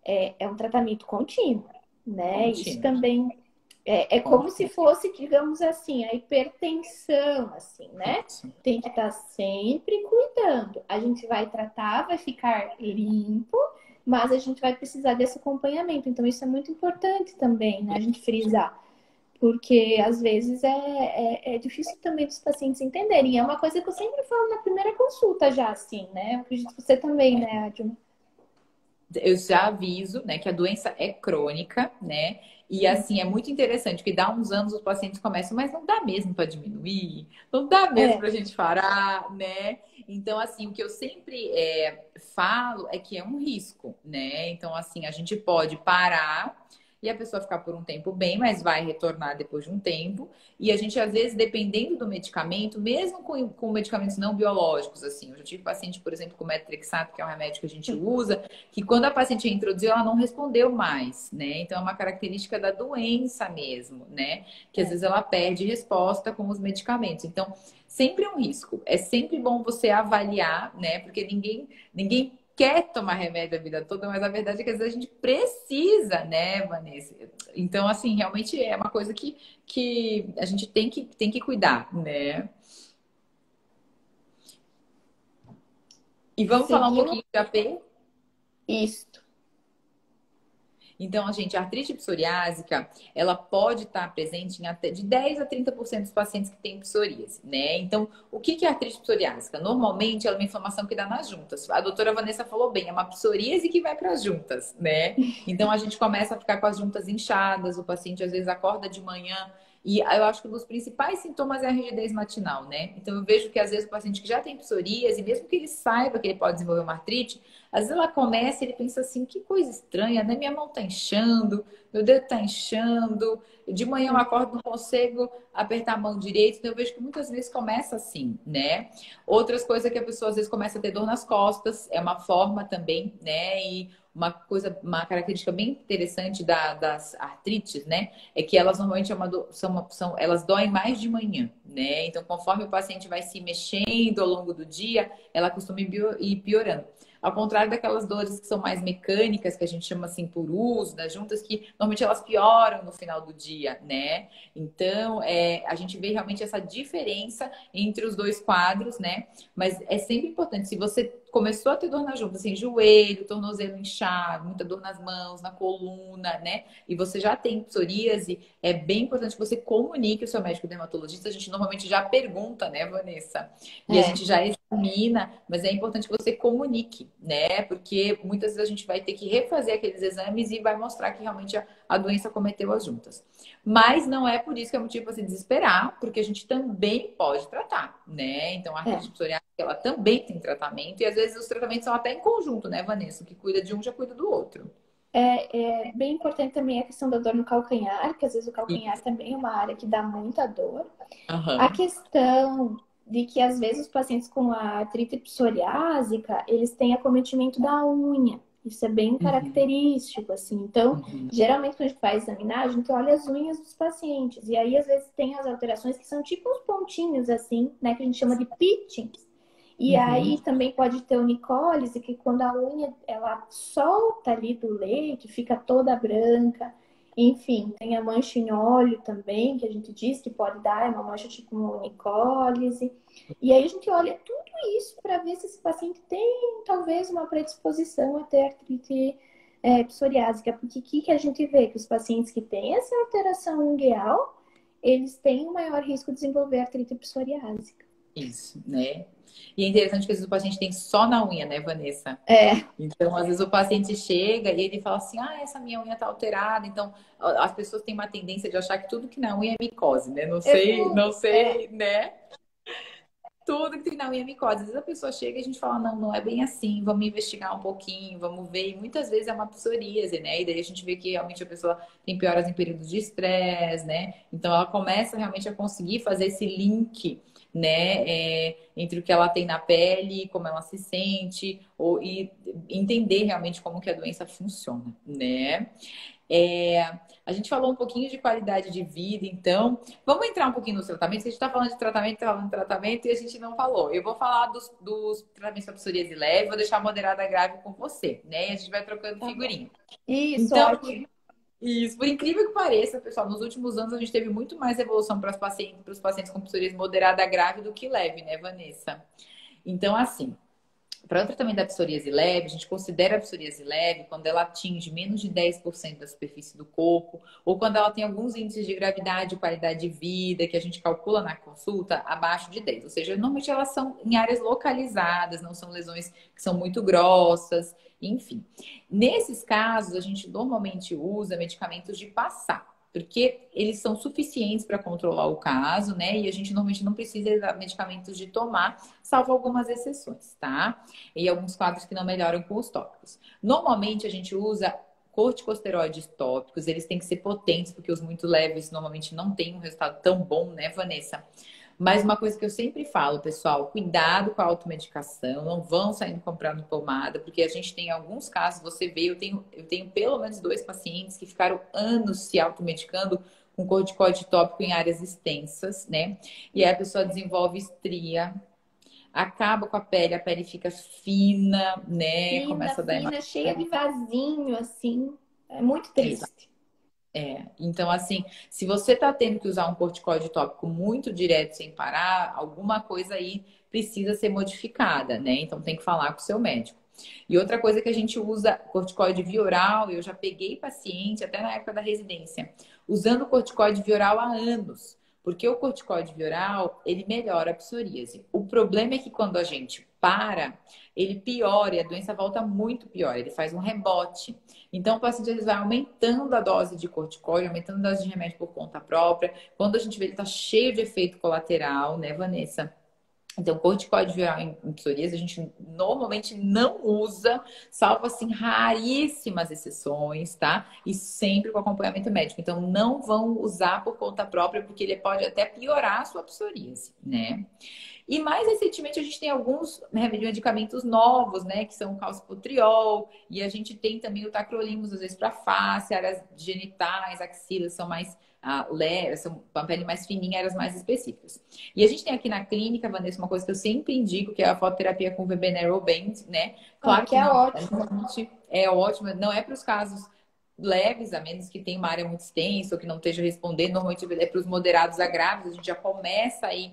é um tratamento contínuo, né? Isso Contínuo. também é como se fosse, digamos assim, a hipertensão, assim, né? Isso. Tem que estar sempre cuidando. A gente vai tratar, vai ficar limpo, mas a gente vai precisar desse acompanhamento. Então, isso é muito importante também, né? A gente frisar. Porque às vezes é difícil também dos pacientes entenderem. É uma coisa que eu sempre falo na primeira consulta já, assim, né? Eu acredito que você também, né, Adilma? Eu já aviso, né, que a doença é crônica, né? E assim, é muito interessante que dá uns anos os pacientes começam, mas não dá mesmo para diminuir, não dá mesmo É, para a gente parar, né? Então, assim, o que eu sempre falo é que é um risco, né? Então, assim, a gente pode parar e a pessoa ficar por um tempo bem, mas vai retornar depois de um tempo. E a gente, às vezes, dependendo do medicamento, mesmo com medicamentos não biológicos, assim, eu já tive paciente, por exemplo, com metrexato, que é um remédio que a gente usa, que quando a paciente introduziu, ela não respondeu mais, né? Então é uma característica da doença mesmo, né? Que às vezes ela perde resposta com os medicamentos. Então, sempre é um risco. É sempre bom você avaliar, né? Porque ninguém quer tomar remédio a vida toda, mas a verdade é que às vezes a gente precisa, né, Vanessa? Então, assim, realmente é uma coisa que a gente tem que cuidar, né? E vamos falar um seguimos pouquinho de AP? isso. Então, gente, a artrite psoriásica, ela pode estar presente em até de 10 a 30% dos pacientes que têm psoríase, né? Então, o que é artrite psoriásica? Normalmente, ela é uma inflamação que dá nas juntas. A doutora Vanessa falou bem, é uma psoríase que vai para as juntas, né? Então, a gente começa a ficar com as juntas inchadas, o paciente às vezes acorda de manhã e eu acho que um dos principais sintomas é a rigidez matinal, né? Então, eu vejo que às vezes o paciente que já tem psoríase, mesmo que ele saiba que ele pode desenvolver uma artrite, às vezes ela começa e ele pensa assim, que coisa estranha, né? Minha mão tá inchando, meu dedo tá inchando, de manhã eu acordo, não consigo apertar a mão direito, então eu vejo que muitas vezes começa assim, né? Outras coisas que a pessoa às vezes começa a ter dor nas costas, é uma forma também, né? E uma coisa, uma característica bem interessante das artrites, né? É que elas normalmente elas doem mais de manhã, né? Então, conforme o paciente vai se mexendo ao longo do dia, ela costuma ir piorando. Ao contrário daquelas dores que são mais mecânicas, que a gente chama assim por uso das juntas, que normalmente elas pioram no final do dia, né? Então, a gente vê realmente essa diferença entre os dois quadros, né? Mas é sempre importante, se você começou a ter dor na junta, assim, joelho, tornozelo inchado, muita dor nas mãos, na coluna, né? E você já tem psoríase, é bem importante que você comunique o seu médico dermatologista. A gente normalmente já pergunta, né, Vanessa? E a É. gente já examina, mas é importante que você comunique, né? Porque muitas vezes a gente vai ter que refazer aqueles exames e vai mostrar que realmente a doença cometeu as juntas. Mas não é por isso que é motivo para se desesperar, porque a gente também pode tratar, né? Então a É. artrite psoriásica, ela também tem tratamento e às vezes os tratamentos são até em conjunto, né, Vanessa? O que cuida de um já cuida do outro. É bem importante também a questão da dor no calcanhar, que às vezes o calcanhar Isso. também é uma área que dá muita dor. A Aham. questão de que às vezes os pacientes com a artrite psoriásica, eles têm acometimento da unha. Isso é bem Uhum. característico, assim. Então, Uhum. geralmente quando a gente faz examinar, a gente olha as unhas dos pacientes. E aí, às vezes, tem as alterações que são tipo uns pontinhos, assim, né? Que a gente chama de pitchings. E Uhum. aí também pode ter onicólise, que quando a unha ela solta ali do leite, fica toda branca. Enfim, tem a mancha em óleo também, que a gente diz que pode dar, é uma mancha tipo uma onicólise. E aí a gente olha tudo isso para ver se esse paciente tem talvez uma predisposição a ter artrite psoriásica. Porque o que a gente vê? Que os pacientes que têm essa alteração ungueal, eles têm um maior risco de desenvolver artrite psoriásica. Isso, né? E é interessante que às vezes o paciente tem só na unha, né, Vanessa? É, Então, às vezes o paciente chega e ele fala assim, ah, essa minha unha tá alterada. Então, as pessoas têm uma tendência de achar que tudo que na unha é micose, né? Não é, sei, né? Tudo que tem na unha é micose. Às vezes a pessoa chega e a gente fala, não, não é bem assim, vamos investigar um pouquinho, vamos ver. E muitas vezes é uma psoríase, né? E daí a gente vê que realmente a pessoa tem pioras em períodos de estresse, né? Então ela começa realmente a conseguir fazer esse link, né? Entre o que ela tem na pele, como ela se sente, e entender realmente como que a doença funciona, né? É, a gente falou um pouquinho de qualidade de vida, então vamos entrar um pouquinho nos tratamentos. A gente está falando de tratamento, tá falando de tratamento e a gente não falou. Eu vou falar dos tratamentos para psoríase leve, vou deixar a moderada grave com você, né? E a gente vai trocando tá bom. figurinha. Isso, Então, ótimo. isso, por incrível que pareça, pessoal, nos últimos anos a gente teve muito mais evolução para os pacientes com psoríase moderada grave do que leve, né, Vanessa? Então, assim. Para o tratamento da psoríase leve, a gente considera a psoríase leve quando ela atinge menos de 10% da superfície do corpo, ou quando ela tem alguns índices de gravidade e qualidade de vida, que a gente calcula na consulta, abaixo de 10. Ou seja, normalmente elas são em áreas localizadas, não são lesões que são muito grossas, enfim. Nesses casos, a gente normalmente usa medicamentos de passar, porque eles são suficientes para controlar o caso, né? E a gente normalmente não precisa de medicamentos de tomar, salvo algumas exceções, tá? E alguns quadros que não melhoram com os tópicos. Normalmente a gente usa corticosteroides tópicos, eles têm que ser potentes, porque os muito leves normalmente não têm um resultado tão bom, né, Vanessa? Mas uma coisa que eu sempre falo, pessoal, cuidado com a automedicação, não vão saindo comprando pomada, porque a gente tem alguns casos, você vê, eu tenho pelo menos 2 pacientes que ficaram anos se automedicando com corticoide tópico em áreas extensas, né? E aí a pessoa desenvolve estria, acaba com a pele fica fina, né? Fina, Começa a dar fina, cheia de hematoma. vasinho, assim. É muito triste. Então, assim, se você está tendo que usar um corticoide tópico muito direto sem parar, alguma coisa aí precisa ser modificada, né? Então tem que falar com o seu médico. E outra coisa que a gente usa corticoide via oral, eu já peguei paciente até na época da residência, usando corticoide via oral há anos. Porque o corticoide via oral, ele melhora a psoríase. O problema é que quando a gente para, ele piora e a doença volta muito pior, ele faz um rebote. Então, o paciente ele vai aumentando a dose de corticóide, aumentando a dose de remédio por conta própria. Quando a gente vê, ele está cheio de efeito colateral, né, Vanessa? Então, corticóide viral em psoríase a gente normalmente não usa, salvo assim raríssimas exceções, tá? E sempre com acompanhamento médico. Então, não vão usar por conta própria, porque ele pode até piorar a sua psoríase, né? E mais recentemente a gente tem alguns medicamentos novos, né? Que são o calcipotriol, e a gente tem também o tacrolimus, às vezes, para face, áreas genitais, axilas são mais leves, são uma pele mais fininha, áreas mais específicas. E a gente tem aqui na clínica, Vanessa, uma coisa que eu sempre indico, que é a fototerapia com VB Narrowband, né? Ah, Claro que que é não, ótimo. é ótimo, não é para os casos leves, a menos que tenha uma área muito extensa ou que não esteja respondendo. Normalmente é para os moderados a graves, a gente já começa aí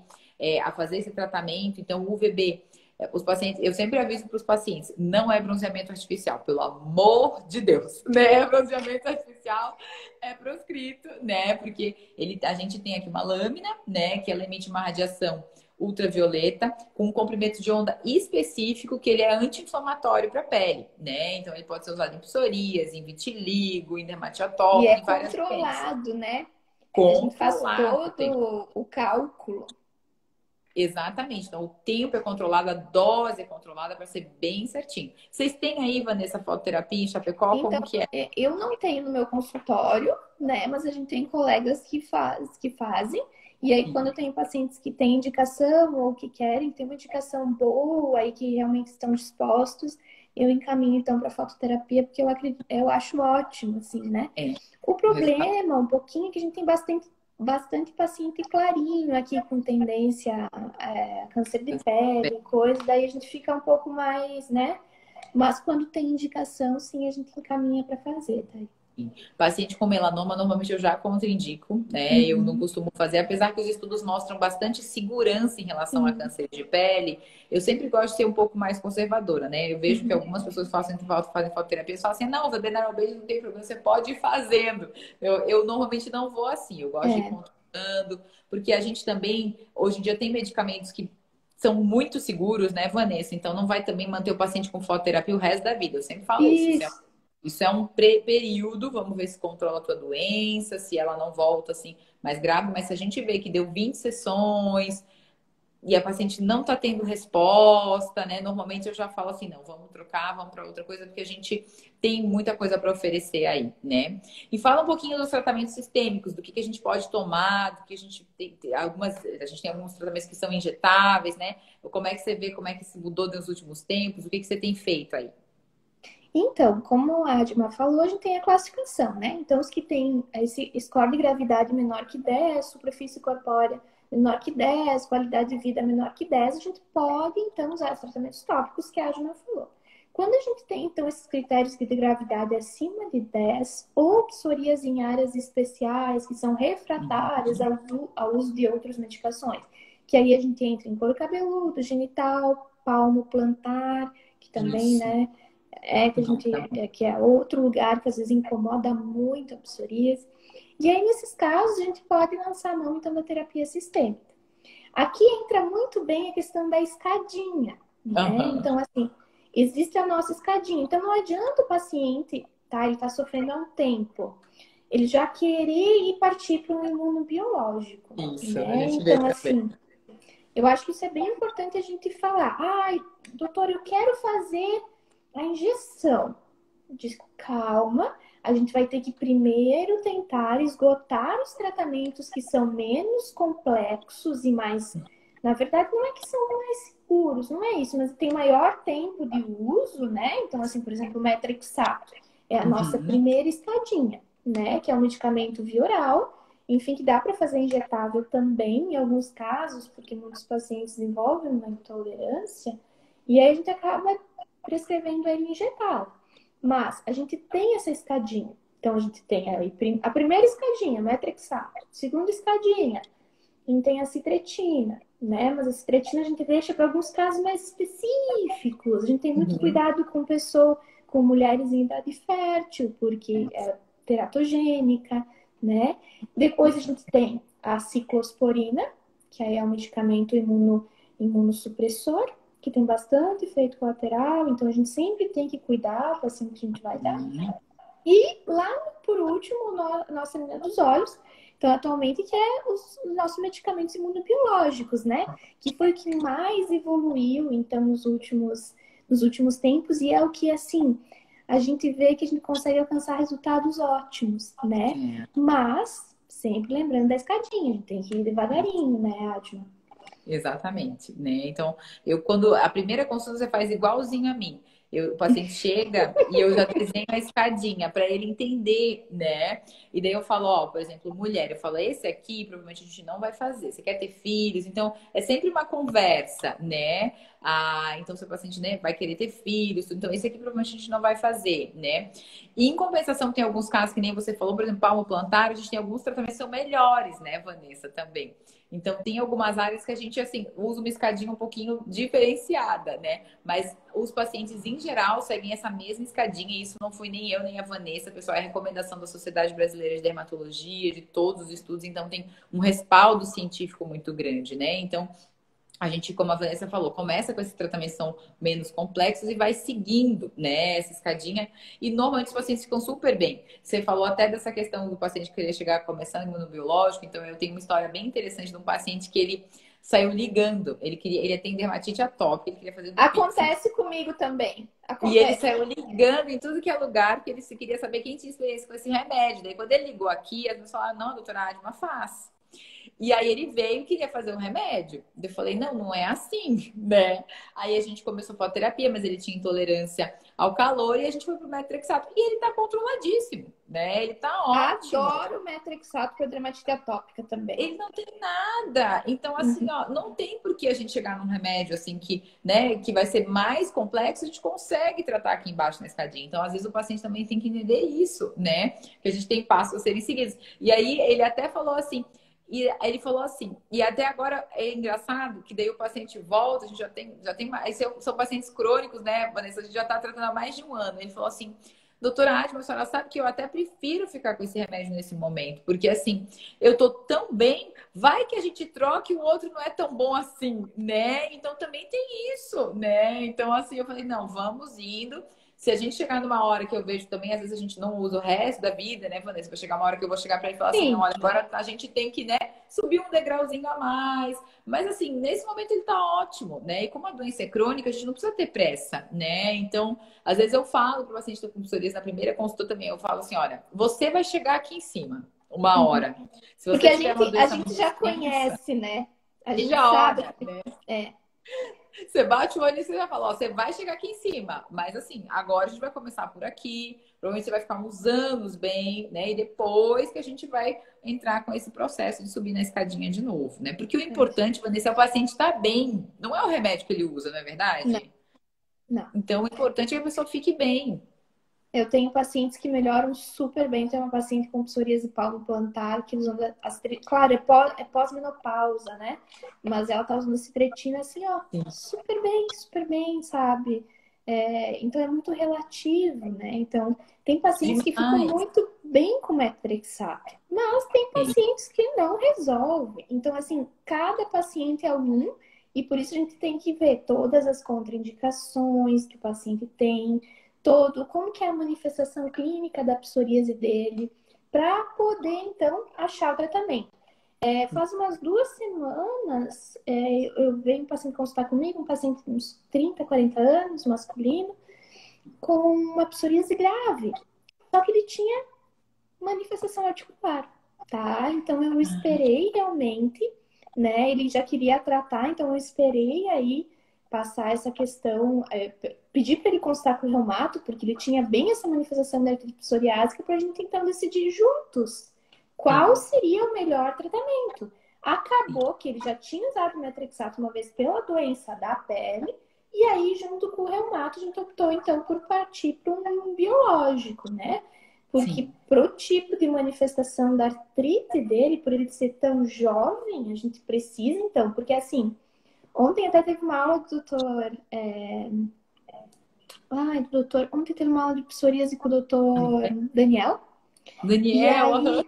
a fazer esse tratamento. Então, o UVB, os pacientes, eu sempre aviso para os pacientes, não é bronzeamento artificial, pelo amor de Deus, né? Bronzeamento artificial é proscrito, né? Porque a gente tem aqui uma lâmina, né? Que ela emite uma radiação ultravioleta com um comprimento de onda específico que ele é anti-inflamatório para a pele, né? Então ele pode ser usado em psoríase, em vitiligo, em dermatite E é atópica, em várias doenças. controlado, né? A gente faz Controlado, tem. todo o cálculo. Exatamente. Então, o tempo é controlado, a dose é controlada para ser bem certinho. Vocês têm aí, Vanessa, fototerapia em Chapecó? Então, Como que é? eu não tenho no meu consultório, né? Mas a gente tem colegas que fazem. E aí, quando eu tenho pacientes que têm indicação ou que querem ter uma indicação boa e que realmente estão dispostos, eu encaminho então para fototerapia, porque eu acredito, eu acho ótimo, assim, né? É, O o resultado. problema, um pouquinho, é que a gente tem bastante paciente clarinho aqui com tendência a câncer de pele, coisa, daí a gente fica um pouco mais, né? Mas quando tem indicação, sim, a gente encaminha para fazer, tá? Paciente com melanoma, normalmente eu já contraindico, né? Eu não Uhum, costumo fazer, apesar que os estudos mostram bastante segurança em relação a sim. câncer de pele, eu sempre gosto de ser um pouco mais conservadora, né? Eu vejo que Uhum. algumas pessoas fazem fototerapia e falam assim, não, o bebê não tem problema, você pode ir fazendo. Eu normalmente não vou assim, eu gosto de É, porque a gente também, hoje em dia, tem medicamentos que são muito seguros, né, Vanessa? Então, não vai também manter o paciente com fototerapia o resto da vida. Eu sempre falo isso. Isso. Isso é um pré-período, vamos ver se controla a tua doença, se ela não volta assim mais grave, mas se a gente vê que deu 20 sessões e a paciente não está tendo resposta, né? Normalmente eu já falo assim, não, vamos trocar, vamos para outra coisa, porque a gente tem muita coisa para oferecer aí, né? E fala um pouquinho dos tratamentos sistêmicos, do que a gente pode tomar, do que a gente tem a gente tem alguns tratamentos que são injetáveis, né? Como é que você vê, como é que se mudou nos últimos tempos, o que você tem feito aí? Então, como a Adma falou, a gente tem a classificação, né? Então, os que têm esse score de gravidade menor que 10, superfície corpórea menor que 10, qualidade de vida menor que 10, a gente pode, então, usar os tratamentos tópicos que a Adma falou. Quando a gente tem, então, esses critérios de gravidade acima de 10, ou psoríase em áreas especiais, que são refratárias ao uso de outras medicações, que aí a gente entra em couro cabeludo, genital, palmo plantar, que também, Isso. né? Que é outro lugar que às vezes incomoda muito a psoríase. E aí, nesses casos, a gente pode lançar a mão, então, da terapia sistêmica. Aqui entra muito bem a questão da escadinha, né? Então, assim, existe a nossa escadinha. Então, não adianta o paciente, tá? Ele tá sofrendo há um tempo. Ele já querer ir partir para um imunobiológico, Isso, a né? gente vê Então, também. assim, eu acho que isso é bem importante a gente falar. Ai, doutor, eu quero fazer a injeção. Diz, calma, a gente vai ter que primeiro tentar esgotar os tratamentos que são menos complexos e mais. Na verdade, não é que são mais seguros, não é isso, mas tem maior tempo de uso, né? Então, assim, por exemplo, o metrexato é a nossa primeira escadinha, né? Que é um medicamento via oral. Enfim, que dá para fazer injetável também, em alguns casos, porque muitos pacientes desenvolvem uma intolerância, e aí a gente acaba prescrevendo ele injetável. Mas a gente tem essa escadinha. Então, a gente tem aí a primeira escadinha, metrexato. Segunda escadinha, a gente tem a citretina, né? Mas a citretina a gente deixa para alguns casos mais específicos. A gente tem muito cuidado com pessoa, com mulheres em idade fértil, porque é teratogênica, né? Depois a gente tem a ciclosporina, que aí é um medicamento imunossupressor, que tem bastante efeito colateral, então a gente sempre tem que cuidar com assim que a gente vai dar. E lá, por último, nossa menina dos olhos, então atualmente que é os nossos medicamentos imunobiológicos, né? Que foi o que mais evoluiu, então, nos últimos tempos, e é o que, assim, a gente vê que a gente consegue alcançar resultados ótimos, né? Mas, sempre lembrando da escadinha, a gente tem que ir devagarinho, né, Adma? Exatamente, né? Então, quando a primeira consulta você faz igualzinho a mim. O paciente chega e eu já desenho a escadinha para ele entender, né? E daí eu falo, ó, por exemplo, mulher, eu falo, esse aqui provavelmente a gente não vai fazer. Você quer ter filhos? Então, é sempre uma conversa, né? Ah, então seu paciente, né, vai querer ter filhos, então esse aqui provavelmente a gente não vai fazer, né? E em compensação, tem alguns casos que nem você falou, por exemplo, palmo plantar, a gente tem alguns tratamentos que são melhores, né, Vanessa, também. Então, tem algumas áreas que a gente, assim, usa uma escadinha um pouquinho diferenciada, né? Mas os pacientes, em geral, seguem essa mesma escadinha. E isso não fui nem eu, nem a Vanessa, pessoal. É recomendação da Sociedade Brasileira de Dermatologia, de todos os estudos. Então, tem um respaldo científico muito grande, né? Então, a gente, como a Vanessa falou, começa com esses tratamentos que são menos complexos e vai seguindo, né, essa escadinha. E normalmente os pacientes ficam super bem. Você falou até dessa questão do paciente querer chegar começando imunobiológico. Então, eu tenho uma história bem interessante de um paciente que ele saiu ligando. Ele tem dermatite atópica, ele queria fazer do Acontece comigo também. E ele Acontece. saiu ligando em tudo que é lugar, que ele queria saber quem tinha experiência com esse remédio. Daí, quando ele ligou aqui, as pessoas falaram, não, doutora Adma, faz. E aí ele veio e queria fazer um remédio. Eu falei, não, não é assim, né? Aí a gente começou a terapia, mas ele tinha intolerância ao calor e a gente foi pro metrexato. E ele tá controladíssimo, né? Ele tá ótimo. Adoro o metrexato para dermatite atópica também. Ele não tem nada. Então, assim, ó, não tem por que a gente chegar num remédio assim que, né, que vai ser mais complexo, a gente consegue tratar aqui embaixo na escadinha. Então, às vezes, o paciente também tem que entender isso, né? Que a gente tem passos a serem seguidos. E aí ele até falou assim. E ele falou assim, e até agora é engraçado que daí o paciente volta, a gente já tem mais, são pacientes crônicos, né, Vanessa? A gente já tá tratando há mais de um ano. Ele falou assim, doutora Adma, a senhora sabe que eu até prefiro ficar com esse remédio nesse momento, porque assim, eu tô tão bem, vai que a gente troca e o outro não é tão bom assim, né? Então também tem isso, né? Então assim, eu falei, não, vamos indo. Se a gente chegar numa hora que eu vejo também, às vezes a gente não usa o resto da vida, né, Vanessa? Vai chegar uma hora que eu vou chegar para ele e falar assim, não, Sim, olha, agora a gente tem que, né, subir um degrauzinho a mais. Mas assim, nesse momento ele tá ótimo, né? E como a doença é crônica, a gente não precisa ter pressa, né? Então, às vezes eu falo para o paciente com psoríase na primeira consulta também, eu falo assim, olha, você vai chegar aqui em cima uma uhum. hora. Se Porque você tiver uma a doença gente muito já extensa, conhece, né? A gente já sabe. olha, né? É, Você bate o olho e você já fala, ó, você vai chegar aqui em cima. Mas assim, agora a gente vai começar por aqui. Provavelmente você vai ficar uns anos bem, né? E depois que a gente vai entrar com esse processo de subir na escadinha de novo, né? Porque o importante, Vanessa, é o paciente estar bem. Não é o remédio que ele usa, não é não, verdade? não. Então, o importante é que a pessoa fique bem. Eu tenho pacientes que melhoram super bem. Tem uma paciente com psoríase palmo-plantar que usando claro, é pós-menopausa, né? Mas ela tá usando citretina assim, ó, super bem, sabe? Então é muito relativo, né? Então tem pacientes que ficam Demais. muito bem com metrexato, mas tem pacientes que não resolvem. Então assim, cada paciente é um e por isso a gente tem que ver todas as contraindicações que o paciente tem todo, como que é a manifestação clínica da psoríase dele, para poder, então, achar o tratamento. Faz umas 2 semanas, eu venho um paciente consultar comigo, um paciente de uns 30, 40 anos, masculino, com uma psoríase grave. Só que ele tinha manifestação articular, tá? Então, eu esperei realmente, né? Ele já queria tratar, então eu esperei aí passar essa questão, pedir para ele consultar com o reumato, porque ele tinha bem essa manifestação da artrite psoriásica, para a gente tentar decidir juntos qual Sim, seria o melhor tratamento. Acabou que ele já tinha usado metrexato uma vez pela doença da pele, e aí, junto com o reumato, a gente optou, então, por partir para um biológico, né? Porque sim. pro tipo de manifestação da artrite dele, por ele ser tão jovem, a gente precisa, então, porque assim, ontem até teve uma aula do doutor. Ai, do doutor. Ontem teve uma aula de psoríase com o doutor Daniel. E Daniel, aham. aí,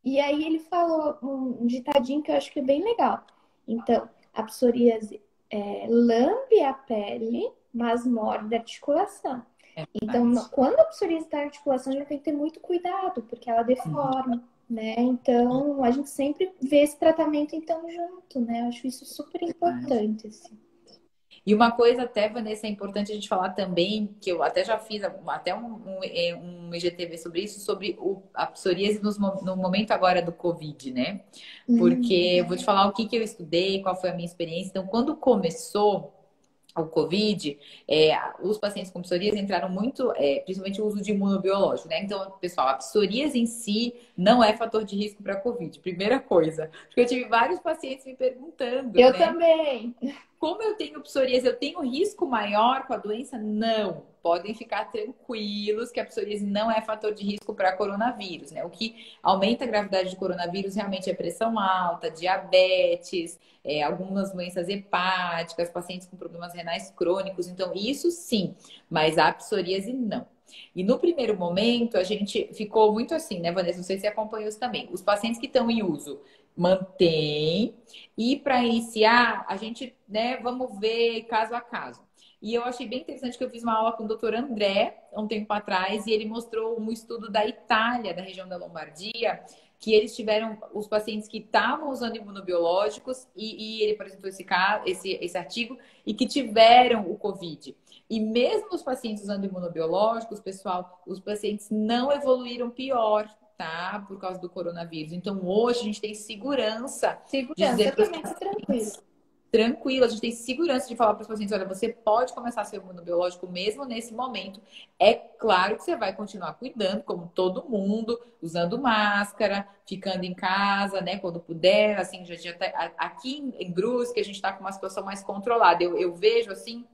e aí ele falou um ditadinho que eu acho que é bem legal. Então, a psoríase lambe a pele, mas morde a articulação. É Então, verdade. quando a psoríase está na articulação, a gente tem que ter muito cuidado, porque ela Uhum. deforma, né? Então, a gente sempre vê esse tratamento, então, junto, né? Eu acho isso super Verdade. importante, assim. E uma coisa até, Vanessa, é importante a gente falar também, que eu até já fiz até um IGTV sobre isso, sobre a psoríase no momento agora do Covid, né? Porque Hum, eu vou te falar o que que eu estudei, qual foi a minha experiência. Então, quando começou o Covid, os pacientes com psoríase entraram muito, principalmente o uso de imunobiológico, né? Então, pessoal, a psoríase em si não é fator de risco para Covid, primeira coisa. Porque eu tive vários pacientes me perguntando, eu né? também. Como eu tenho psoríase, eu tenho risco maior com a doença? Não. Podem ficar tranquilos que a psoríase não é fator de risco para coronavírus, né? O que aumenta a gravidade de coronavírus realmente é pressão alta, diabetes, algumas doenças hepáticas, pacientes com problemas renais crônicos. Então, isso sim, mas a psoríase não. E no primeiro momento, a gente ficou muito assim, né, Vanessa? Não sei se você acompanhou isso também. Os pacientes que estão em uso mantém. E para iniciar, a gente, né, vamos ver caso a caso. E eu achei bem interessante que eu fiz uma aula com o doutor André, há um tempo atrás, e ele mostrou um estudo da Itália, da região da Lombardia, que eles tiveram os pacientes que estavam usando imunobiológicos, e ele apresentou esse artigo, e que tiveram o Covid. E mesmo os pacientes usando imunobiológicos, pessoal, os pacientes não evoluíram pior, tá? Por causa do coronavírus. Então, hoje a gente tem segurança de Segurança, dizer eu para os também tô pacientes, tranquila. tranquilo, a gente tem segurança de falar para os pacientes, olha, você pode começar seu imunobiológico mesmo nesse momento. É claro que você vai continuar cuidando, como todo mundo, usando máscara, ficando em casa, né, quando puder, assim, aqui em Brusque a gente está com uma situação mais controlada. Eu vejo, assim,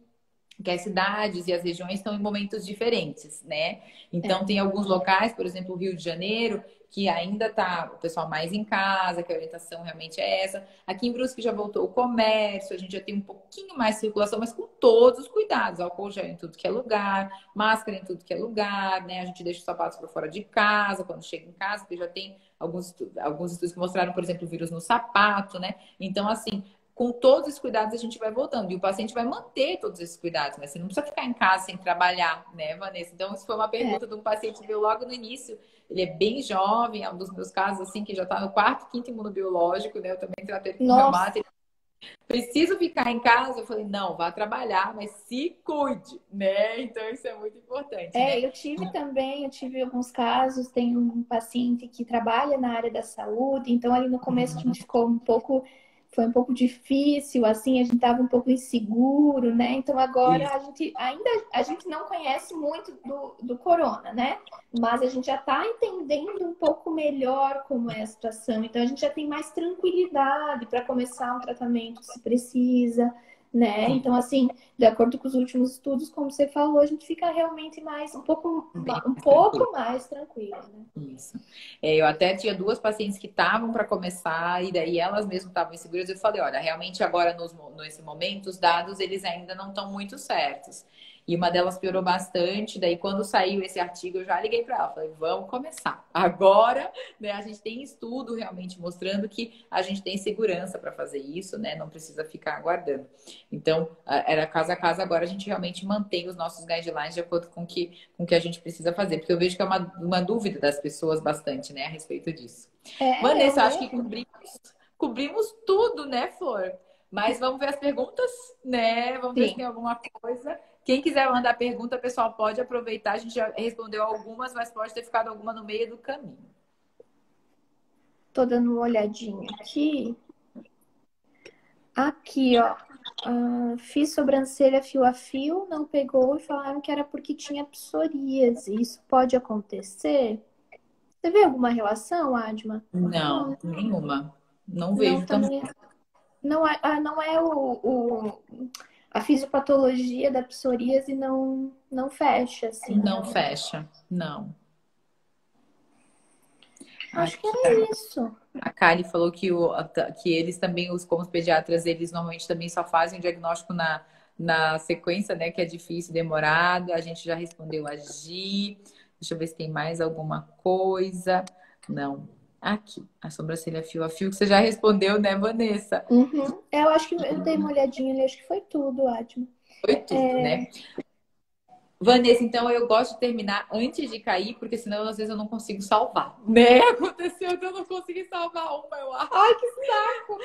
que as cidades e as regiões estão em momentos diferentes, né? Então, É. tem alguns locais, por exemplo, o Rio de Janeiro, que ainda tá o pessoal mais em casa, que a orientação realmente é essa. Aqui em Brusque já voltou o comércio, a gente já tem um pouquinho mais de circulação, mas com todos os cuidados. Álcool gel em tudo que é lugar, máscara em tudo que é lugar, né? A gente deixa os sapatos para fora de casa, quando chega em casa, porque já tem alguns estudos que mostraram, por exemplo, o vírus no sapato, né? Então, assim, com todos os cuidados a gente vai voltando. E o paciente vai manter todos esses cuidados, mas você não precisa ficar em casa sem trabalhar, né, Vanessa? Então, isso foi uma pergunta de um paciente que veio logo no início. Ele é bem jovem, é um dos meus casos, assim, que já está no quarto, quinto imunobiológico, né? Eu também tratei com Nossa, reumato. Preciso ficar em casa? Eu falei, não, vá trabalhar, mas se cuide, né? Então, isso é muito importante, né? eu tive alguns casos, tem um paciente que trabalha na área da saúde, então ali no começo a gente ficou foi um pouco difícil, assim, a gente estava um pouco inseguro, né? Então agora Isso. a gente a gente não conhece muito do corona, né? Mas a gente já está entendendo um pouco melhor como é a situação, então a gente já tem mais tranquilidade para começar um tratamento se precisa, né? Então, assim, de acordo com os últimos estudos, como você falou, a gente fica realmente mais Bem um mais tranquilo. pouco mais tranquilo, né? Isso. Eu até tinha duas pacientes que estavam para começar e daí elas mesmas estavam inseguras. Eu falei, olha, realmente agora nesse momento os dados eles ainda não estão muito certos. E uma delas piorou bastante. Daí quando saiu esse artigo eu já liguei para ela, falei, vamos começar. Agora, né, a gente tem estudo realmente mostrando que a gente tem segurança para fazer isso, né? Não precisa ficar aguardando. Então, era caso a caso, agora a gente realmente mantém os nossos guidelines de acordo com o que a gente precisa fazer, porque eu vejo que é uma dúvida das pessoas bastante, né, a respeito disso. Eu Vanessa, acho que mesmo. cobrimos tudo, né, Flor? Mas vamos ver as perguntas, né? Vamos ver se Sim, tem alguma coisa. Quem quiser mandar pergunta, pessoal, pode aproveitar. A gente já respondeu algumas, mas pode ter ficado alguma no meio do caminho. tô dando uma olhadinha aqui. Aqui, ó. Fiz sobrancelha fio a fio, não pegou e falaram que era porque tinha psoríase. Isso pode acontecer? Você vê alguma relação, Adma? Não, Não, nenhuma. Não não, vejo também. também. Não é a fisiopatologia da psoríase não fecha, assim, Não não. fecha. Não. Acho que Aqui, era isso. a Kali falou que eles também, como os pediatras, eles normalmente também só fazem o diagnóstico na sequência, né? Que é difícil, demorado. A gente já respondeu a Gi. Deixa eu ver se tem mais alguma coisa. Não. Aqui, a sobrancelha fio a fio, que você já respondeu, né, Vanessa? Uhum. Eu acho que eu dei uma olhadinha ali, acho que foi tudo, Adma. Foi tudo, É, né? Vanessa, então eu gosto de terminar antes de cair, porque senão às vezes eu não consigo salvar. Né? Aconteceu que eu não consegui salvar uma, eu acho. ai, que saco!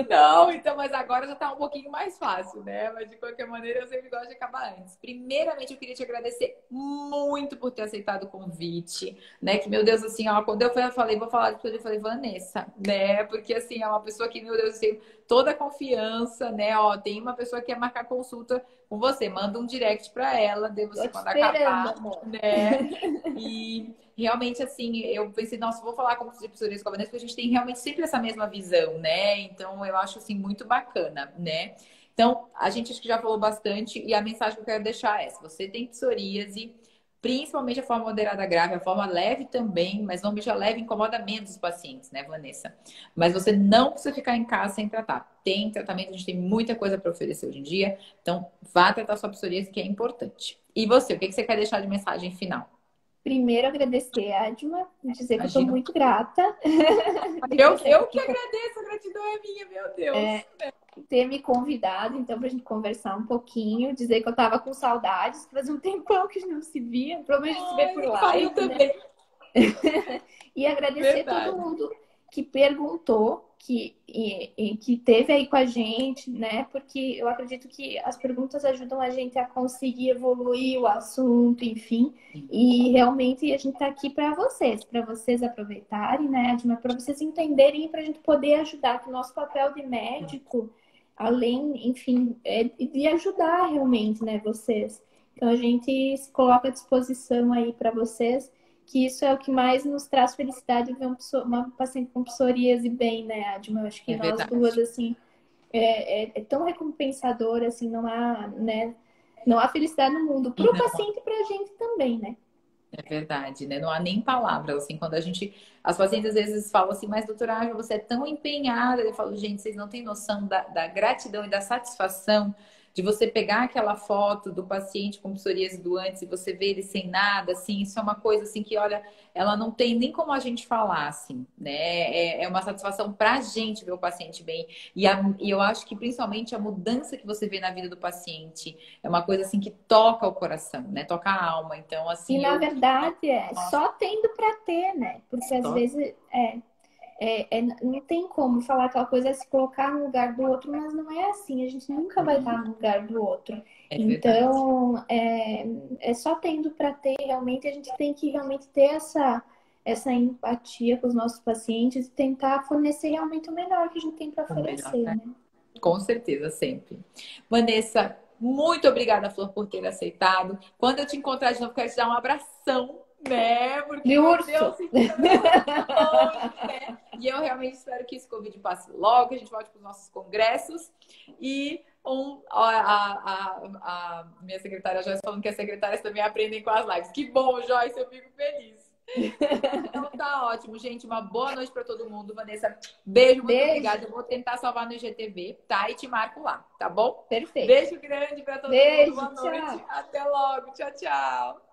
Não, então, mas agora já tá um pouquinho mais fácil, né? Mas de qualquer maneira, eu sempre gosto de acabar antes. Primeiramente, eu queria te agradecer muito por ter aceitado o convite, né? Que, meu Deus, assim, ó, quando eu falei, vou falar de tudo, eu falei, Vanessa, né? Porque, assim, é uma pessoa que, meu Deus, eu tenho toda a confiança, né? Ó, tem uma pessoa que quer marcar consulta com você, manda um direct pra ela, de Tô você te quando esperando, acabar, amor. né? E realmente, assim, eu pensei, nossa, vou falar como de psoríase com a Vanessa, porque a gente tem realmente sempre essa mesma visão, né? Então, eu acho, assim, muito bacana, né? Então, a gente acho que já falou bastante e a mensagem que eu quero deixar é: se você tem psoríase, principalmente a forma moderada grave, a forma leve também, mas não já leve incomoda menos os pacientes, né, Vanessa? Mas você não precisa ficar em casa sem tratar. Tem tratamento, a gente tem muita coisa para oferecer hoje em dia, então vá tratar sua psoríase, que é importante. E você, o que você quer deixar de mensagem final? Primeiro, agradecer a Adma, dizer que eu tô Imagina. muito grata de Eu, você eu que aqui agradeço, a gratidão é minha, meu Deus. ter me convidado, então, pra gente conversar um pouquinho, dizer que eu tava com saudades, que fazia um tempão que a gente não se via, provavelmente a gente se vê Ai, por nem falo, eu live, né? também. E agradecer todo Verdade. mundo que perguntou, que teve aí com a gente, né? Porque eu acredito que as perguntas ajudam a gente a conseguir evoluir o assunto, enfim. E realmente a gente está aqui para vocês aproveitarem, né, Adma, para vocês entenderem e para a gente poder ajudar, que o nosso papel de médico, além, enfim, é de ajudar realmente, né, vocês. Então a gente se coloca à disposição aí para vocês, que isso é o que mais nos traz felicidade, ver uma paciente com psoríase bem, né, Adma? Eu acho que É nós verdade. duas, assim, é tão recompensador, assim, não há, né? Não há felicidade no mundo. Para o Não, paciente e para a gente também, né? é verdade, né? Não há nem palavras, assim, quando a gente... As pacientes às vezes falam assim, mas doutora Ângela, você é tão empenhada. Eu falo, gente, vocês não têm noção da gratidão e da satisfação de você pegar aquela foto do paciente com psoríase do antes e você ver ele sem nada, assim, isso é uma coisa, assim, que, olha, ela não tem nem como a gente falar, assim, né? É uma satisfação pra gente ver o paciente bem. E eu acho que, principalmente, a mudança que você vê na vida do paciente é uma coisa, assim, que toca o coração, né? Toca a alma. Então, E assim, na eu... verdade é Nossa, só tendo para ter, né? Porque às só vezes não tem como falar aquela coisa, é se colocar no lugar do outro, mas não é assim. A gente nunca vai estar no lugar do outro. é verdade. Então, é só tendo para ter, realmente, a gente tem que realmente ter essa empatia com os nossos pacientes e tentar fornecer realmente o melhor que a gente tem para O melhor, oferecer, né? né? Com certeza, sempre. Vanessa, muito obrigada, Flor, por ter aceitado. Quando eu te encontrar de novo, quero te dar um abração, né? Porque, De meu urso! Deus, estamos longe, né? E eu realmente espero que esse Covid passe logo, que a gente volte para os nossos congressos. E a minha secretária Joyce falando que as secretárias também aprendem com as lives. Que bom, Joyce, eu fico feliz. Então tá ótimo, gente. Uma boa noite para todo mundo. Vanessa, beijo, muito Beijo! obrigada. Eu vou tentar salvar no IGTV, tá? E te marco lá, tá bom? Perfeito! Beijo grande para todo mundo. Beijo, Boa noite. tchau! Até logo. Tchau, tchau.